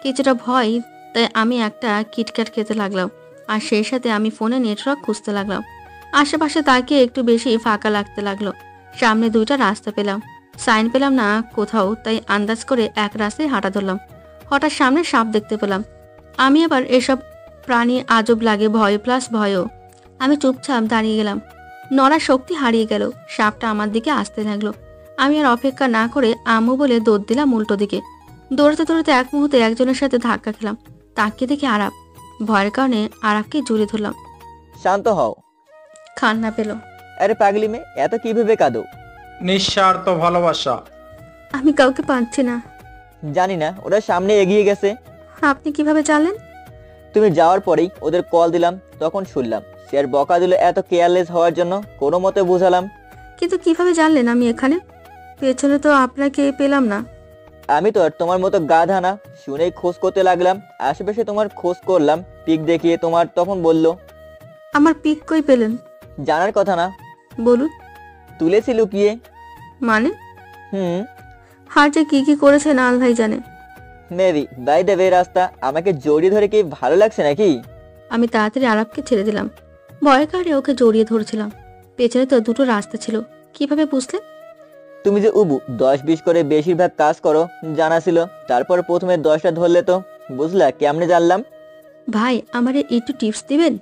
কিছুটা ভয়, তাই আমি একটা কিটক্যাট খেতে লাগলাম। আর সেই সাথে আমি ফোনে নেটওয়ার্ক খুঁজতে লাগলাম। আশেপাশে তাকিয়ে একটু বেশি ফাঁকা লাগতে লাগলো। সামনে দুইটা রাস্তা পেলাম, সাইন পেলাম না কোথাও, তাই আন্দাজ করে এক রাস্তায় হাঁটা ধরলাম। হঠাৎ সামনে সাপ দেখতে পেলাম। আমি আবার এসব প্রাণী আজব লাগে, ভয় প্লাস ভয়ও। আমি চুপচাপ দাঁড়িয়ে গেলাম। নড়ার শক্তি হারিয়ে গেল। সাপটা আমার দিকে আসতে লাগলো। আমি আর অপেক্ষা না করে আম্মু বলে দৌড় দিলাম উল্টো দিকে। দৌড়াতে দৌড়াতে এক মুহূর্তে একজনের সাথে ধাক্কা খেলাম। তাকিয়ে দেখি আরাব। ভয়ের কারণে আরাবকে জড়িয়ে ধরলাম। শান্ত হও। কান্না পেল। আরে পাগলি মেয়ে, এত কিভাবে কাঁদো? নিঃস্বার্থ ভালোবাসা। আমি কাউকে পাচ্ছি না। জানি না, ওরা সামনে এগিয়ে গেছে। আপনি কিভাবে জানলেন? তুমি যাওয়ার পরেই ওদের কল দিলাম, তখন শুনলাম। সে আর বকা দিল এত কেয়ারলেস হওয়ার জন্য, কোনো মতে বুঝালাম। কিন্তু কিভাবে জানলেন আমি এখানে? পেছনে তো আপনাকে পেলাম না। আমি তো আর তোমার মতো গাধা না, শুনেই খোঁজ করতে লাগলাম। আশেপাশে তোমার খোঁজ করলাম, পিক দেখিয়ে তোমার, তখন বলল। আমার পিক কই পেলেন? জানার কথা না। বলুন। তুলেছি লুকিয়ে। মানে? হার যে কি করেছেন আল্লাহ জানে। মেবি বাই দ্য ওয়ে রাস্তা, আমাকে জড়িয়ে ধরে কি ভালো লাগছে নাকি? আমি তাড়াতাড়ি আরাবকে ছেড়ে দিলাম। ভয়ের কারণে ওকে জড়িয়ে ধরেছিলাম। পেছনে তো দুটো রাস্তা ছিল। কিভাবে বুঝলে? তুমি যে উবু 10-20 করে বেশিরভাগ কাজ করো জানা ছিল, তারপর প্রথমে 10টা ধরলে তো বুঝলা কেমনে জানলাম? ভাই, আমারে একটু টিপস দিবেন?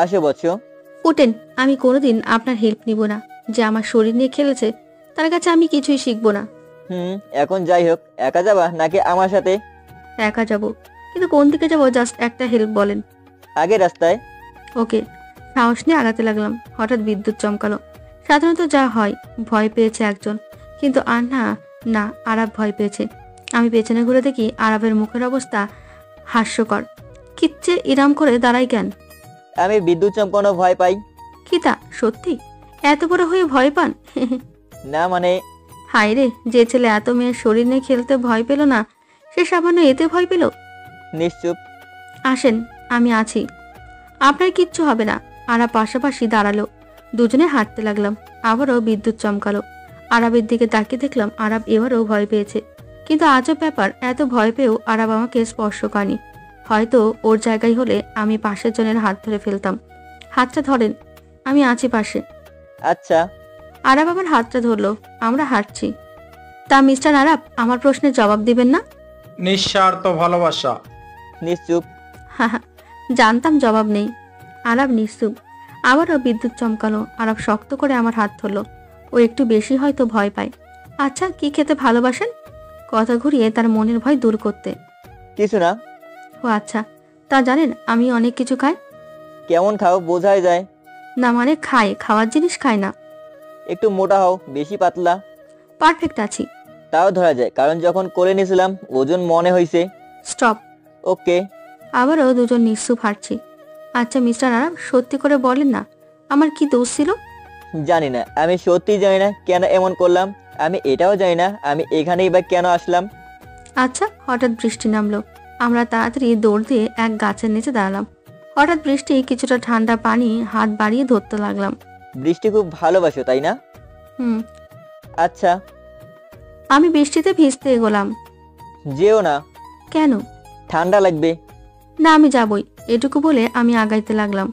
আসো বৎস। ওঠেন, আমি কোনোদিন আপনার হেল্প নিব না। যে আমার শরীর নিয়ে খেলেছে তার কাছে আমি কিছুই শিখবো না। এখন যাই হোক, একা যাবা নাকি আমার সাথে? একা যাব, কিন্তু কোন দিকে যাবো জাস্ট একটা হেল্প বলেন। আগে রাস্তায়। ওকে। সাহস নিয়ে আগাতে লাগলাম। হঠাৎ বিদ্যুৎ চমকালো। সাধারণত যা হয়, ভয় পেয়েছে একজন, কিন্তু আর না আরাব ভয় পেয়েছে। আমি পেছনে ঘুরে দেখি আরাবের মুখের অবস্থা হাস্যকর। কিচ্ছে ইরাম করে দাঁড়াই কেন? আমি বিদ্যুৎ চমকানো ভয় পাই। কি তা সত্যি? এত বড় হয়ে ভয় পান? না মানে। হায় রে, যে ছেলে এত মেয়ের শরীর নিয়ে খেলতে ভয় পেল না, সে সামান্য এতে ভয় পেল। নিশ্চুপ। আসেন, আমি আছি। আপনার কিচ্ছু হবে না। আরাব পাশাপাশি দাঁড়ালো। দুজনে হাঁটতে লাগলাম। আবারও বিদ্যুৎ চমকালো। আরাবের দিকে তাকিয়ে দেখলাম আরাব এবারও ভয় পেয়েছে। কিন্তু আজব ব্যাপার, এত ভয় পেয়েও আরাব আমাকে স্পর্শ করেনি। হয়তো ওর জায়গায় হলে আমি পাশের জনের হাত ধরে ফেলতাম। হাতটা ধরেন, আমি আছি পাশে। আচ্ছা। আরাব আমার হাতটা ধরলো। আমরা হাঁটছি। তা মিস্টার আরাব, আমার প্রশ্নের জবাব দিবেন না? নিঃস্বার্থ ভালোবাসা। নিশ্চুপ। জানতাম জবাব নেই। আরাব নিশ্চুপ। আবারও বিদ্যুৎ চমকালো। আরাব শক্ত করে আমার হাত ধরলো। ও একটু বেশি হয়তো ভয় পায়। আচ্ছা, কি খেতে ভালোবাসেন? কথা ঘুরিয়ে তার মনের ভয় দূর করতে। কিছু না। ও আচ্ছা, তা জানেন আমি অনেক কিছু খাই। কেমন খাও বোঝাই যায়। না মানে খাই, খাওয়ার জিনিস খাই না। একটু মোটা হও, বেশি পাতলা। পারফেক্ট আছি। তাও ধরা যায়, কারণ যখন কোলে নিয়েছিলাম ওজন মনে হয়েছে। স্টপ। ওকে। আবারও দুজন নিশ্চুপ হাঁটছি। আচ্ছা মিস্টার আরাব, সত্যি করে বলেন না আমার কি দোষ ছিল? জানি না, আমি সত্যি জানি না কেন এমন করলাম। আমি এটাও জানি না আমি এখানেই বা কেন আসলাম। আচ্ছা, হঠাৎ বৃষ্টি নামলো। আমরা তাড়াতাড়ি দৌড় দিয়ে এক গাছের নিচে দাঁড়ালাম। হঠাৎ বৃষ্টি, কিছুটা ঠান্ডা পানি হাত বাড়িয়ে ধরতে লাগলাম। বৃষ্টি খুব ভালোবাসো তাই না? হুম। আচ্ছা। আমি বৃষ্টিতে ভিজতে এগোলাম। যেও না। কেন? ঠান্ডা লাগবে। না, আমি যাবই। এটুকু বলে আমি আগাইতে লাগলাম।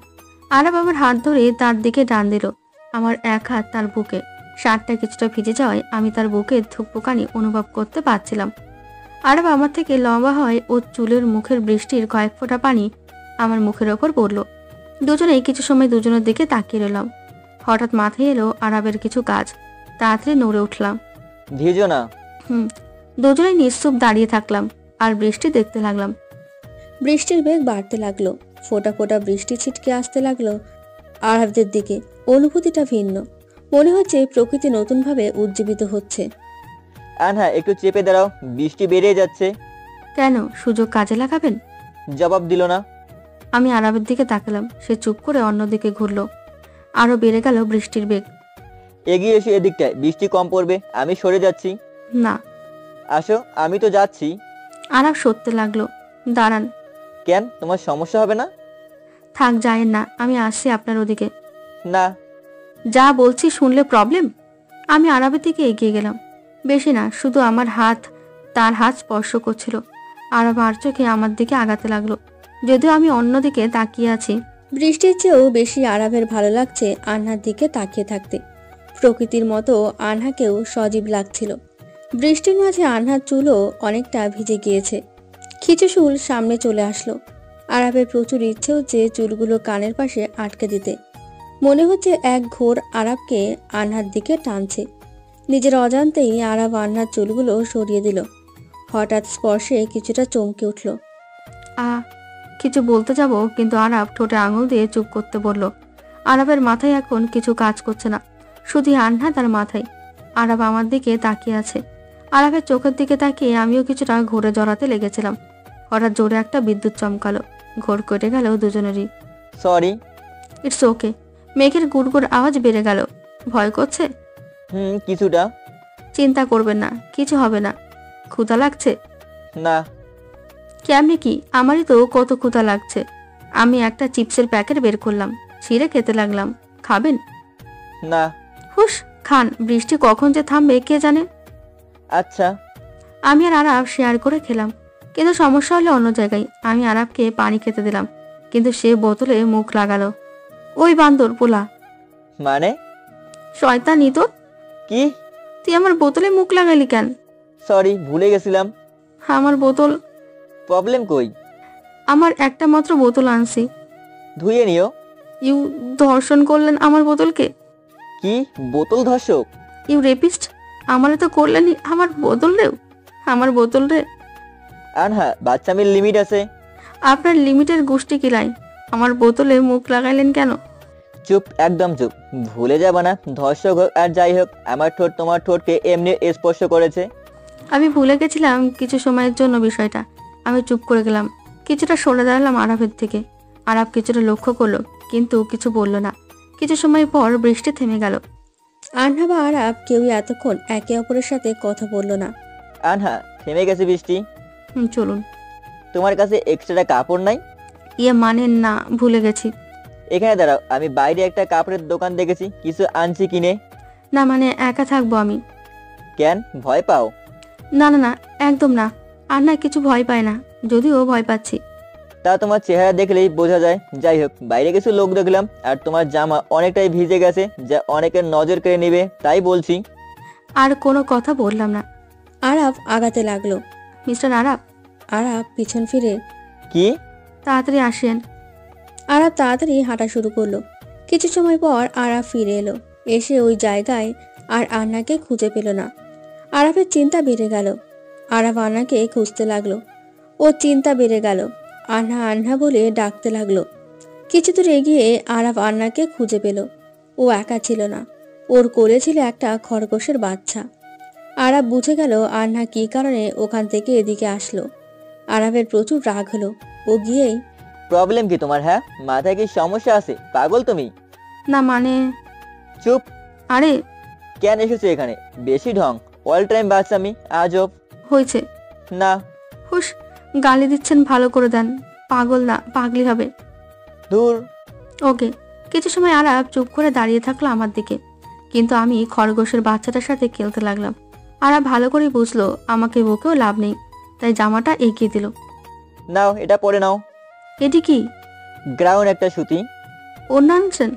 আরাব আমার হাত ধরে তার দিকে টান দিল। আমার এক হাত তার বুকে। শার্টটা কিছুটা ভিজে যাওয়ায় আমি তার বুকে থুকপোকানি অনুভব করতে পারছিলাম। আরাব আমার থেকে লম্বা হয়, ওর চুলের মুখের বৃষ্টির কয়েক ফোঁটা পানি আমার মুখের ওপর পড়লো। দুজনেই কিছু সময় দুজনের দিকে তাকিয়ে রইলাম। হঠাৎ মাথায় এলো আরাবের কিছু কাজ। তাড়াতাড়ি নড়ে উঠলাম। ভিজো না। দুজনেই নিশ্চুপ দাঁড়িয়ে থাকলাম আর বৃষ্টি দেখতে লাগলাম। বৃষ্টির বেগ বাড়তে লাগলো। ফোঁটা ফোঁটা বৃষ্টি ছিটকে আসতে লাগলো আরাবদের দিকে। অনুভূতিটা ভিন্ন। মনে হচ্ছে প্রকৃতি নতুনভাবে উজ্জীবিত হচ্ছে। আনহা, একটু চেপে দাঁড়াও, বৃষ্টি বেড়ে যাচ্ছে। কেন, সুযোগ কাজে লাগাবেন? জবাব দিল না। আমি আরাবের দিকে তাকালাম। সে চুপ করে অন্যদিকে ঘুরলো। আরো বেড়ে গেল বৃষ্টির বেগ। এগিয়ে এসে এদিকটায়, বৃষ্টি কম পড়বে। আমি সরে যাচ্ছি। না। আসো, আমি তো যাচ্ছি। আরাব সরতে লাগলো। দাঁড়ান। কেন, তোমার সমস্যা হবে না? থাক, যায়েন না, আমি আসছি আপনার ওদিকে। না। যা বলছি শুনলে প্রবলেম? আমি আরাবের দিকে এগিয়ে গেলাম। বেশি না, শুধু আমার হাত তার হাত স্পর্শ করছিল। আরাব আর চোখে আমার দিকে আগাতে লাগলো, যদিও আমি অন্যদিকে তাকিয়ে আছি। বৃষ্টির চেয়েও বেশি আরাবের ভালো লাগছে আনহার দিকে তাকিয়ে থাকতে। প্রকৃতির মতো আনহাকেও সজীব লাগছিল। বৃষ্টির মাঝে আনহার চুলও অনেকটা ভিজে গিয়েছে। খিচে চুল সামনে চলে আসলো। আরাবের প্রচুর ইচ্ছে হচ্ছে চুলগুলো কানের পাশে আটকে দিতে। মনে হচ্ছে এক ঘোর আরাবকে আনহার দিকে টানছে। নিজের অজান্তেই আরাব আনহার চুলগুলো সরিয়ে দিল। হঠাৎ স্পর্শে কিছুটা চমকে উঠল। কিছু বলতে যাব, কিন্তু আরাব ঠোঁটে আঙুল দিয়ে চুপ করতে বলল। আরাবের মাথায় এখন কিছু কাজ করছে না, শুধু আনহা তার মাথায়। আরাব আমার দিকে তাকিয়ে আছে। আরাবের চোখের দিকে তাকিয়ে আমিও কিছুটা ঘুরে জড়াতে লেগেছিলাম। হঠাৎ জোরে একটা বিদ্যুৎ চমকালো। ঘোর কেটে গেল দুজনেরই। সরি। It's okay. মেঘের গুড়গুড় আওয়াজ বেড়ে গেল। ভয় করছে? কিছুটা। চিন্তা করবেন না, কিছু হবে না। ক্ষুধা লাগছে? না। কেমনি কি, আমারই তো কত ক্ষুধা লাগছে। আমি একটা চিপসের প্যাকেট বের করলাম, ছিঁড়ে খেতে লাগলাম। খাবেন? না। হুশ, খান। বৃষ্টি কখন যে থামবে কে জানে। আচ্ছা। আমি আর আরাব শেয়ার করে খেলাম, কিন্তু সমস্যা হলো অন্য জায়গায়। আমি আরাবকে পানি খেতে দিলাম, কিন্তু সে বোতলে মুখ লাগালো। ওই বান্দর পোলা। মানে? শয়তানি তো। কি? তুই আমার বোতলে মুখ লাগালি কেন? সরি, ভুলে গেছিলাম। আমার বোতল। প্রবলেম কই? আমার একটা মাত্র বোতল আনছি। ধুয়ে নিও। ইউ ধর্ষণ করলেন আমার বোতলকে। কি? বোতল ধর্ষক? You rapist. আমারে তো করলেনই, আমার বোতল রেও। আমার বোতল রে। আনহা, বাচ্চামির লিমিট আছে। আপনার লিমিটের গোষ্ঠী কিলাই। আমার বোতলে মুখ লাগাইলেন কেন? চুপ, একদম চুপ। ভুলে যাবা না, ধর্ষক হোক আর যাই হোক, আমার ঠোঁট তোমার ঠোঁটকে এমনি স্পর্শ করেছে। আমি ভুলে গেছিলাম কিছু সময়ের জন্য বিষয়টা। আমি চুপ করে গেলাম। কিছুটা সরে দাঁড়ালাম আরাবের থেকে। আরাব কিছুটা লক্ষ্য করলো, কিন্তু কিছু বলল না। কিছু সময় পর বৃষ্টি থেমে গেল। আনহা বা আরাব কেউই এতক্ষণ একে অপরের সাথে কথা বলল না। আনহা, থেমে গেছে বৃষ্টি। চলুন। তোমার কাছে এক্সট্রা কাপড় নাই? ইয়ে মানে না, ভুলে গেছি। এখানে দাঁড়াও, আমি বাইরে একটা কাপড়ের দোকান দেখেছি, কিছু আনছি কিনে। না মানে একা থাকবো আমি। কেন, ভয় পাও? না না না, একদম না। আর না কিছু ভয় পায় না, যদিও ভয় পাচ্ছি। তা তোমার চেহারা দেখলেই বোঝা যায়। যাই হোক, বাইরে কিছু লোক দেখলাম আর তোমার জামা অনেকটাই ভিজে গেছে, যা অনেকের নজর কেড়ে নেবে, তাই বলছি। আর কোনো কথা বললাম না। আরাফ আগাতে লাগলো। মিস্টার আরাফ। আরাফ পিছন ফিরে, কি? তাড়াতাড়ি আসেন। আরাফ তাড়াতাড়ি হাঁটা শুরু করলো। কিছু সময় পর আরাফ ফিরে এলো। এসে ওই জায়গায় আর আন্নাকে খুঁজে পেল না। আরাফের চিন্তা বেড়ে গেল। আরাফ আন্নাকে খুঁজতে লাগলো। ওর চিন্তা বেড়ে গেল। আন্না আন্না বলে ডাকতে লাগলো। কিছু দূর এগিয়ে আরাফ আন্নাকে খুঁজে পেল। ও একা ছিল না, ওর কোলে ছিল একটা খরগোশের বাচ্চা। আরাফ বুঝে গেল আন্না কী কারণে ওখান থেকে এদিকে আসলো। আরাফের প্রচুর রাগ হলো। ও গিয়েই, প্রবলেম কি তোমার? হ্যাঁ, মাথায় কি সমস্যা আছে? পাগল তুমি? না মানে। চুপ। আরে কেন এসেছো এখানে? বেশি ঢং, অল টাইম বাচ্চামি, আজব। হয়েছে। না। হুস, গালি দিচ্ছেন, ভালো করে দেন। পাগল না, পাগলি হবে। দূর। ওকে। কিছু সময় আরাফ চুপ করে দাঁড়িয়ে থাকলো আমার দিকে, কিন্তু আমি খরগোশের বাচ্চাটার সাথে খেলতে লাগলাম। আরাফ ভালো করে বুঝলো আমাকে বকেও লাভ নেই, তাই জামাটা এগিয়ে দিল। নাও, এটা পরে নাও। এটি কি? গ্রাউন্ড একটা সুতি। ওড়না আনছেন?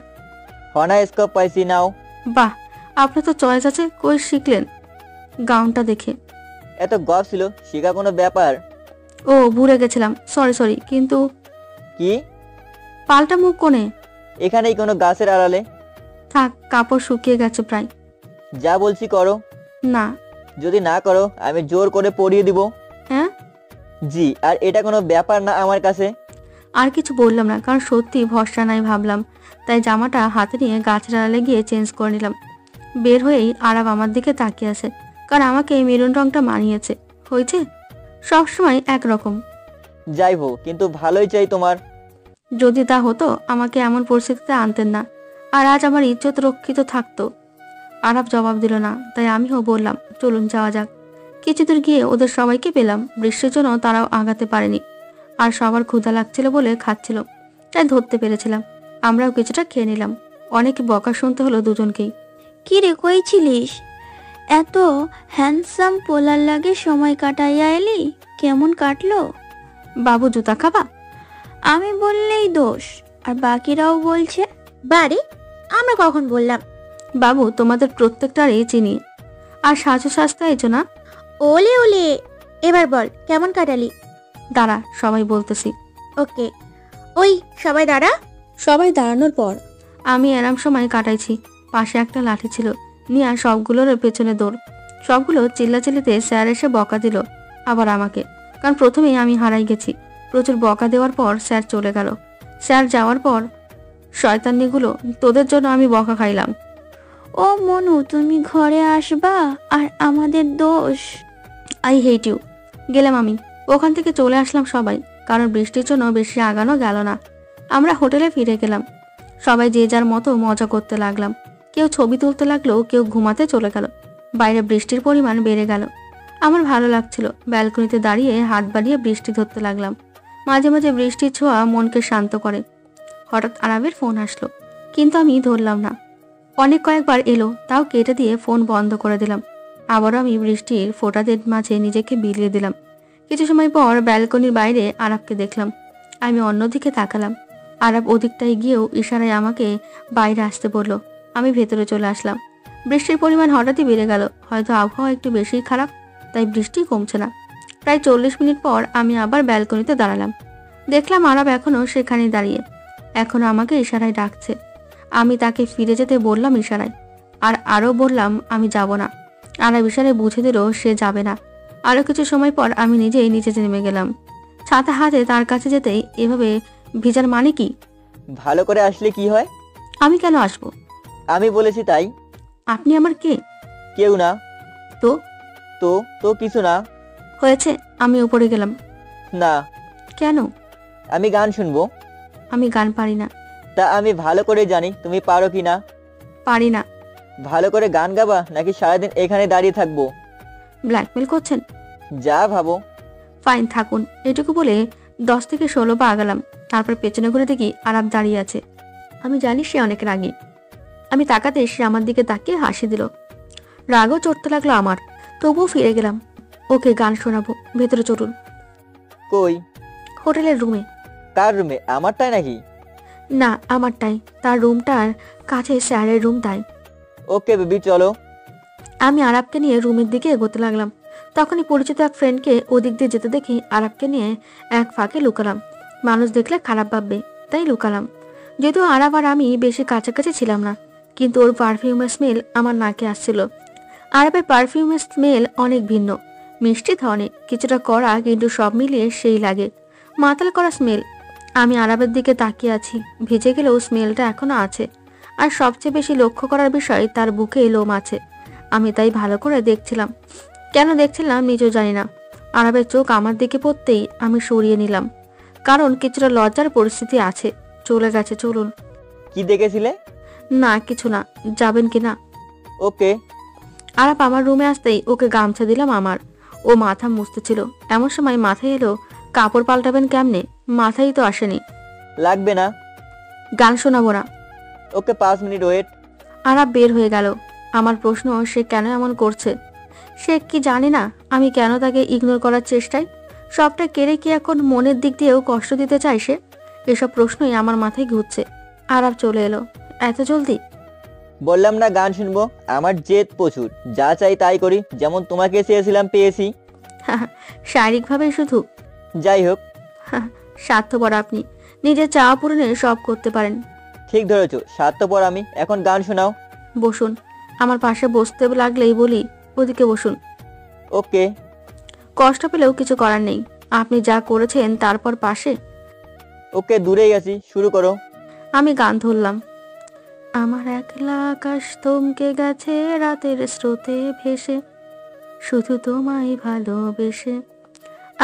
হনা স্কোপ পাইছি, নাও। বাহ, আপনার তো চয়েস আছে। কই শিখলেন? গাউনটা দেখে। এত গপ ছিল, শিখা কোনো ব্যাপার? ও ভুলে গেছিলাম, সরি সরি। কিন্তু কি? পাল্টা মুখ কোণে? এখানেই কোনো গাছের আড়ালে। থাক, কাপড় শুকিয়ে গেছে প্রায়। যা বলছি করো। না। যদি না করো আমি জোর করে পরিয়ে দিব। হ্যাঁ? জি, আর এটা কোনো ব্যাপার না আমার কাছে। আর কিছু বললাম না, কারণ সত্যি ভরসা নাই ভাবলাম, তাই জামাটা হাতে নিয়ে গাছের আড়ালে গিয়ে চেঞ্জ করে নিলাম। বের হয়েই আরাফ আমার দিকে তাকিয়ে আছে, কারণ আমাকে এই মেরুন রংটা মানিয়েছে। হয়েছে, সবসময় একরকম। যাই হোক, কিন্তু ভালোই চাই তোমার। যদি তা হতো আমাকে এমন পরিস্থিতিতে আনতেন না, আর আজ আমার ইজ্জত রক্ষিত থাকতো। আরাফ জবাব দিল না, তাই আমিও বললাম, চলুন যাওয়া যাক। কিছু দূর গিয়ে ওদের সবাইকে পেলাম। বৃষ্টির জন্য তারাও আগাতে পারেনি, আর সবার ক্ষুধা লাগছিল বলে খাচ্ছিল, তাই ধরতে পেরেছিলাম। আমরাও কিছুটা খেয়ে নিলাম। অনেক বকা শুনতে হলো দুজনকেই। কি রে, কই ছিলিস? এত হ্যান্ডসাম পোলার লাগে সময় কাটাইয়া এলি? কেমন কাটলো? বাবু জুতা খাবা? আমি বললেই দোষ, আর বাকিরাও বলছে। বাড়ি আমরা কখন বললাম? বাবু তোমাদের প্রত্যেকটারই চিনি, আর সাজু সাজতে না। ওলে ওলে, এবার বল কেমন কাটালি? দাঁড়া, সবাই বলতেছি। ওকে, ওই সবাই দাঁড়া। সবাই দাঁড়ানোর পর আমি এরাম সময় কাটাইছি। পাশে একটা লাঠি ছিল, নিয়ে সবগুলোর পেছনে দৌড়। সবগুলো চিল্লাচিল্লিতে স্যার এসে বকা দিল, আবার আমাকে, কারণ প্রথমেই আমি হারাই গেছি। প্রচুর বকা দেওয়ার পর স্যার চলে গেল। স্যার যাওয়ার পর শয়তানিগুলো, তোদের জন্য আমি বকা খাইলাম। ও মনু, তুমি ঘরে আসবা, আর আমাদের দোষ। I hate you. গেলাম আমি। ওখান থেকে চলে আসলাম সবাই, কারণ বৃষ্টির জন্য বেশি আগানো গেল না। আমরা হোটেলে ফিরে গেলাম। সবাই যে যার মতো মজা করতে লাগলাম। কেউ ছবি তুলতে লাগলো, কেউ ঘুমাতে চলে গেল। বাইরে বৃষ্টির পরিমাণ বেড়ে গেল। আমার ভালো লাগছিল। ব্যালকনিতে দাঁড়িয়ে হাত বাড়িয়ে বৃষ্টি ধরতে লাগলাম। মাঝে মাঝে বৃষ্টির ছোঁয়া মনকে শান্ত করে। হঠাৎ আরাবের ফোন আসলো, কিন্তু আমি ধরলাম না। অনেক কয়েকবার এলো, তাও কেটে দিয়ে ফোন বন্ধ করে দিলাম। আবারও আমি বৃষ্টির ফোঁটাদের মাঝে নিজেকে বিলিয়ে দিলাম। কিছু সময় পর ব্যালকনির বাইরে আরাবকে দেখলাম। আমি অন্যদিকে তাকালাম। আরাব ওদিকটায় গিয়েও ইশারায় আমাকে বাইরে আসতে বলল। আমি ভেতরে চলে আসলাম। বৃষ্টির পরিমাণ হঠাৎই বেড়ে গেল। হয়তো আবহাওয়া একটু বেশি খারাপ, তাই বৃষ্টি কমছে না। প্রায় 40 মিনিট পর আমি আবার ব্যালকনিতে দাঁড়ালাম। দেখলাম আরাব এখনো সেখানেই দাঁড়িয়ে, এখনো আমাকে ইশারায় ডাকছে। আমি তাকে ফিরে যেতে বললাম ইশারায়, আর আরও বললাম আমি যাব না। আরাব ইশারায় বুঝে দিল সে যাবে না। আরও কিছু সময় পর আমি নিজেই নিচে নেমে গেলাম। ছাতা হাতে তার কাছে যেতেই এভাবে ভিজার মানে কি? ভালো করে আসলে কি হয়? আমি কেন আসবো? আমি বলেছি তাই। আপনি আমার কে? কেউ না। তো তো তো কিছু না। হয়েছে, আমি উপরে গেলাম। না। কেন? আমি গান শুনবো। আমি গান পারি না। তা আমি ভালো করে জানি তুমি পারো কি না। পারি না। ভালো করে গান গাবা, নাকি সারাদিন এখানে দাঁড়িয়ে থাকবো? ব্ল্যাকমেল করছেন? যা ভাবো। ফাইন, থাকুন। এটুকু বলে 10 থেকে 16 পা আগালাম। তারপর পেছনে ঘুরে দেখি আরাব দাঁড়িয়ে আছে। আমি জানি সে অনেক রাগী। আমি তাকাতে সে আমার দিকে তাকিয়ে হাসি দিল। রাগও চড়তে লাগলো আমার, তবুও ফিরে গেলাম। ওকে গান শোনাবো, ভেতরে চলুন। কই? হোটেলের রুমে। কার রুমে? আমারটাই নাকি? না, আমারটাই। তার রুমটার কাছে স্যারের রুম, তাই। ওকে বেবি, চলো। আমি আরাবকে নিয়ে রুমের দিকে এগোতে লাগলাম। তখনই পরিচিত এক ফ্রেন্ডকে ওদিক দিয়ে যেতে দেখি আরাবকে নিয়ে এক ফাঁকে লুকালাম। মানুষ দেখলে খারাপ ভাববে, তাই লুকালাম। যদিও আরাব আর আমি বেশি কাছাকাছি ছিলাম না, কিন্তু ওর পারফিউমের স্মেল আমার নাকে আসছিল। আরাবের পারফিউমের স্মেল অনেক ভিন্ন, মিষ্টি ধরনের, কিছুটা কড়া, কিন্তু সব মিলিয়ে সেই লাগে মাতাল করা স্মেল। আমি আরাবের দিকে তাকিয়ে আছি, ভিজে গেলেও স্মেলটা এখনো আছে। আর সবচেয়ে বেশি লক্ষ্য করার বিষয়, তার বুকে লোম আছে। আমি তাই ভালো করে দেখছিলাম। কেন দেখছিলাম নিজেও জানি না। আরাবের চোখ আমার দিকে পড়তেই আমি সরিয়ে নিলাম, কারণ কিছুটা লজ্জার পরিস্থিতি আছে। চলে গেছে, চলুন। কি দেখেছিলে? না, কিছু না। যাবেন কি না? ওকে। আরাব আমার রুমে আসতেই ওকে গামছা দিলাম আমার। ও মাথা মুছতেছিল। এমন সময় মাথায় এলো, কাপড় পাল্টাবেন কেমনে? মাথায় তো আসেনি। লাগবে না। গান শোনাবো না। ওকে, 5 মিনিট ওয়েট। আরাব বের হয়ে গেল। আমার প্রশ্ন, সে কেন এমন করছে? সে কি জানে না আমি কেন তাকে ইগনোর করার চেষ্টায়? সবটা কেড়ে কি এখন মনের দিক দিয়েও কষ্ট দিতে চাই সে? এসব প্রশ্নই আমার মাথায় ঘুরছে। আরাব চলে এলো। এত জলদি? বললাম না গান শুনবো। আমার জেদ প্রচুর, যা চাই তাই করি। যেমন তোমাকে চেয়েছিলাম, পেয়েছি। শারীরিকভাবেই শুধু? যাই হোক। স্বার্থপর আপনি, নিজের চাওয়া পূরণে সব করতে পারেন। ঠিক ধরেছো, স্বার্থপর আমি। এখন গান শোনাও। বসুন। আমার পাশে বসতে লাগলেই বলি, ওদিকে বসুন। ওকে। কষ্ট পেলেও কিছু করার নেই। আপনি যা করেছেন তারপর পাশে। ওকে, দূরে গেছি, শুরু করো। আমি গান ধরলাম। আমার একলা আকাশ থমকে গেছে রাতের স্রোতে ভেসে, শুধু তোমায় ভালোবেসে।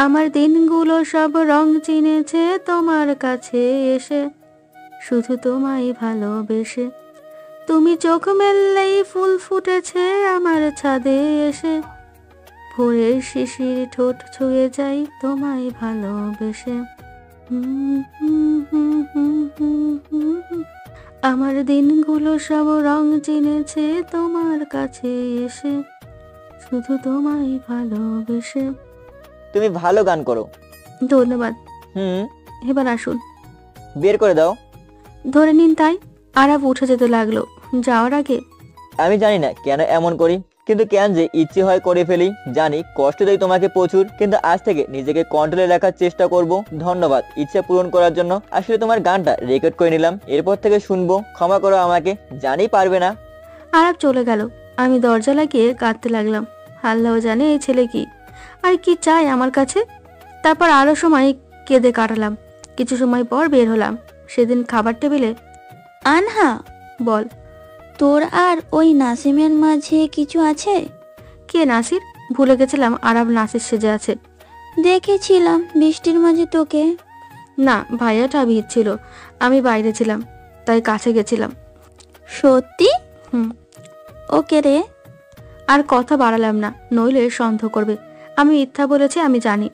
আমার দিনগুলো সব রং চিনেছে তোমার কাছে এসে, শুধু তোমায় ভালোবেসে। তুমি চোখ মেললেই ফুল ফুটেছে আমার ছাদে এসে, ভোরের শিশির ঠোঁট ছুঁয়ে যাই তোমায় ভালোবেসে। আমার দিনগুলো সব রং চিনেছে তোমার কাছে এসে, শুধু তোমায় ভালোবেসে। তুমি ভালো গান করো। ধন্যবাদ। এবার আসুন। বের করে দাও। ধরে নিন তাই। আরাব উঠে যেতে লাগলো। যাওয়ার আগে, আমি জানি না কেন এমন করি, কিন্তু কেন যে ইচ্ছে হয় করে ফেলি। জানি কষ্ট দেই তোমাকে প্রচুর, কিন্তু আজ থেকে নিজেকে কন্ট্রোলে রাখার চেষ্টা করব। ধন্যবাদ ইচ্ছা পূরণ করার জন্য। আসলে তোমার গানটা রেকর্ড করে নিলাম, এরপর থেকে শুনবো। ক্ষমা করো আমাকে, জানি পারবে না। আরাব চলে গেল। আমি দরজা লাগিয়ে কাঁদতে লাগলাম। আল্লাহ জানে এই ছেলে কি আর কি চায় আমার কাছে। তারপর আরো সময় কেঁদে কাটালাম। কিছু সময় পর বের হলাম। সেদিন খাবার টেবিলে। আনহা, বল। তোর আর ওই নাসিমের মাঝে কিছু আছে? কে নাসির? ভুলে গেছিলাম আরাব নাসির সেজে আছে। দেখেছিলাম বৃষ্টির মাঝে তোকে। না, ভাইয়াটা ভিড় ছিল, আমি বাইরে ছিলাম, তাই কাছে গেছিলাম। সত্যি? ওকে রে। আর কথা বাড়ালাম না, নইলে সন্দেহ করবে। আমি মিথ্যা বলেছি আমি জানি।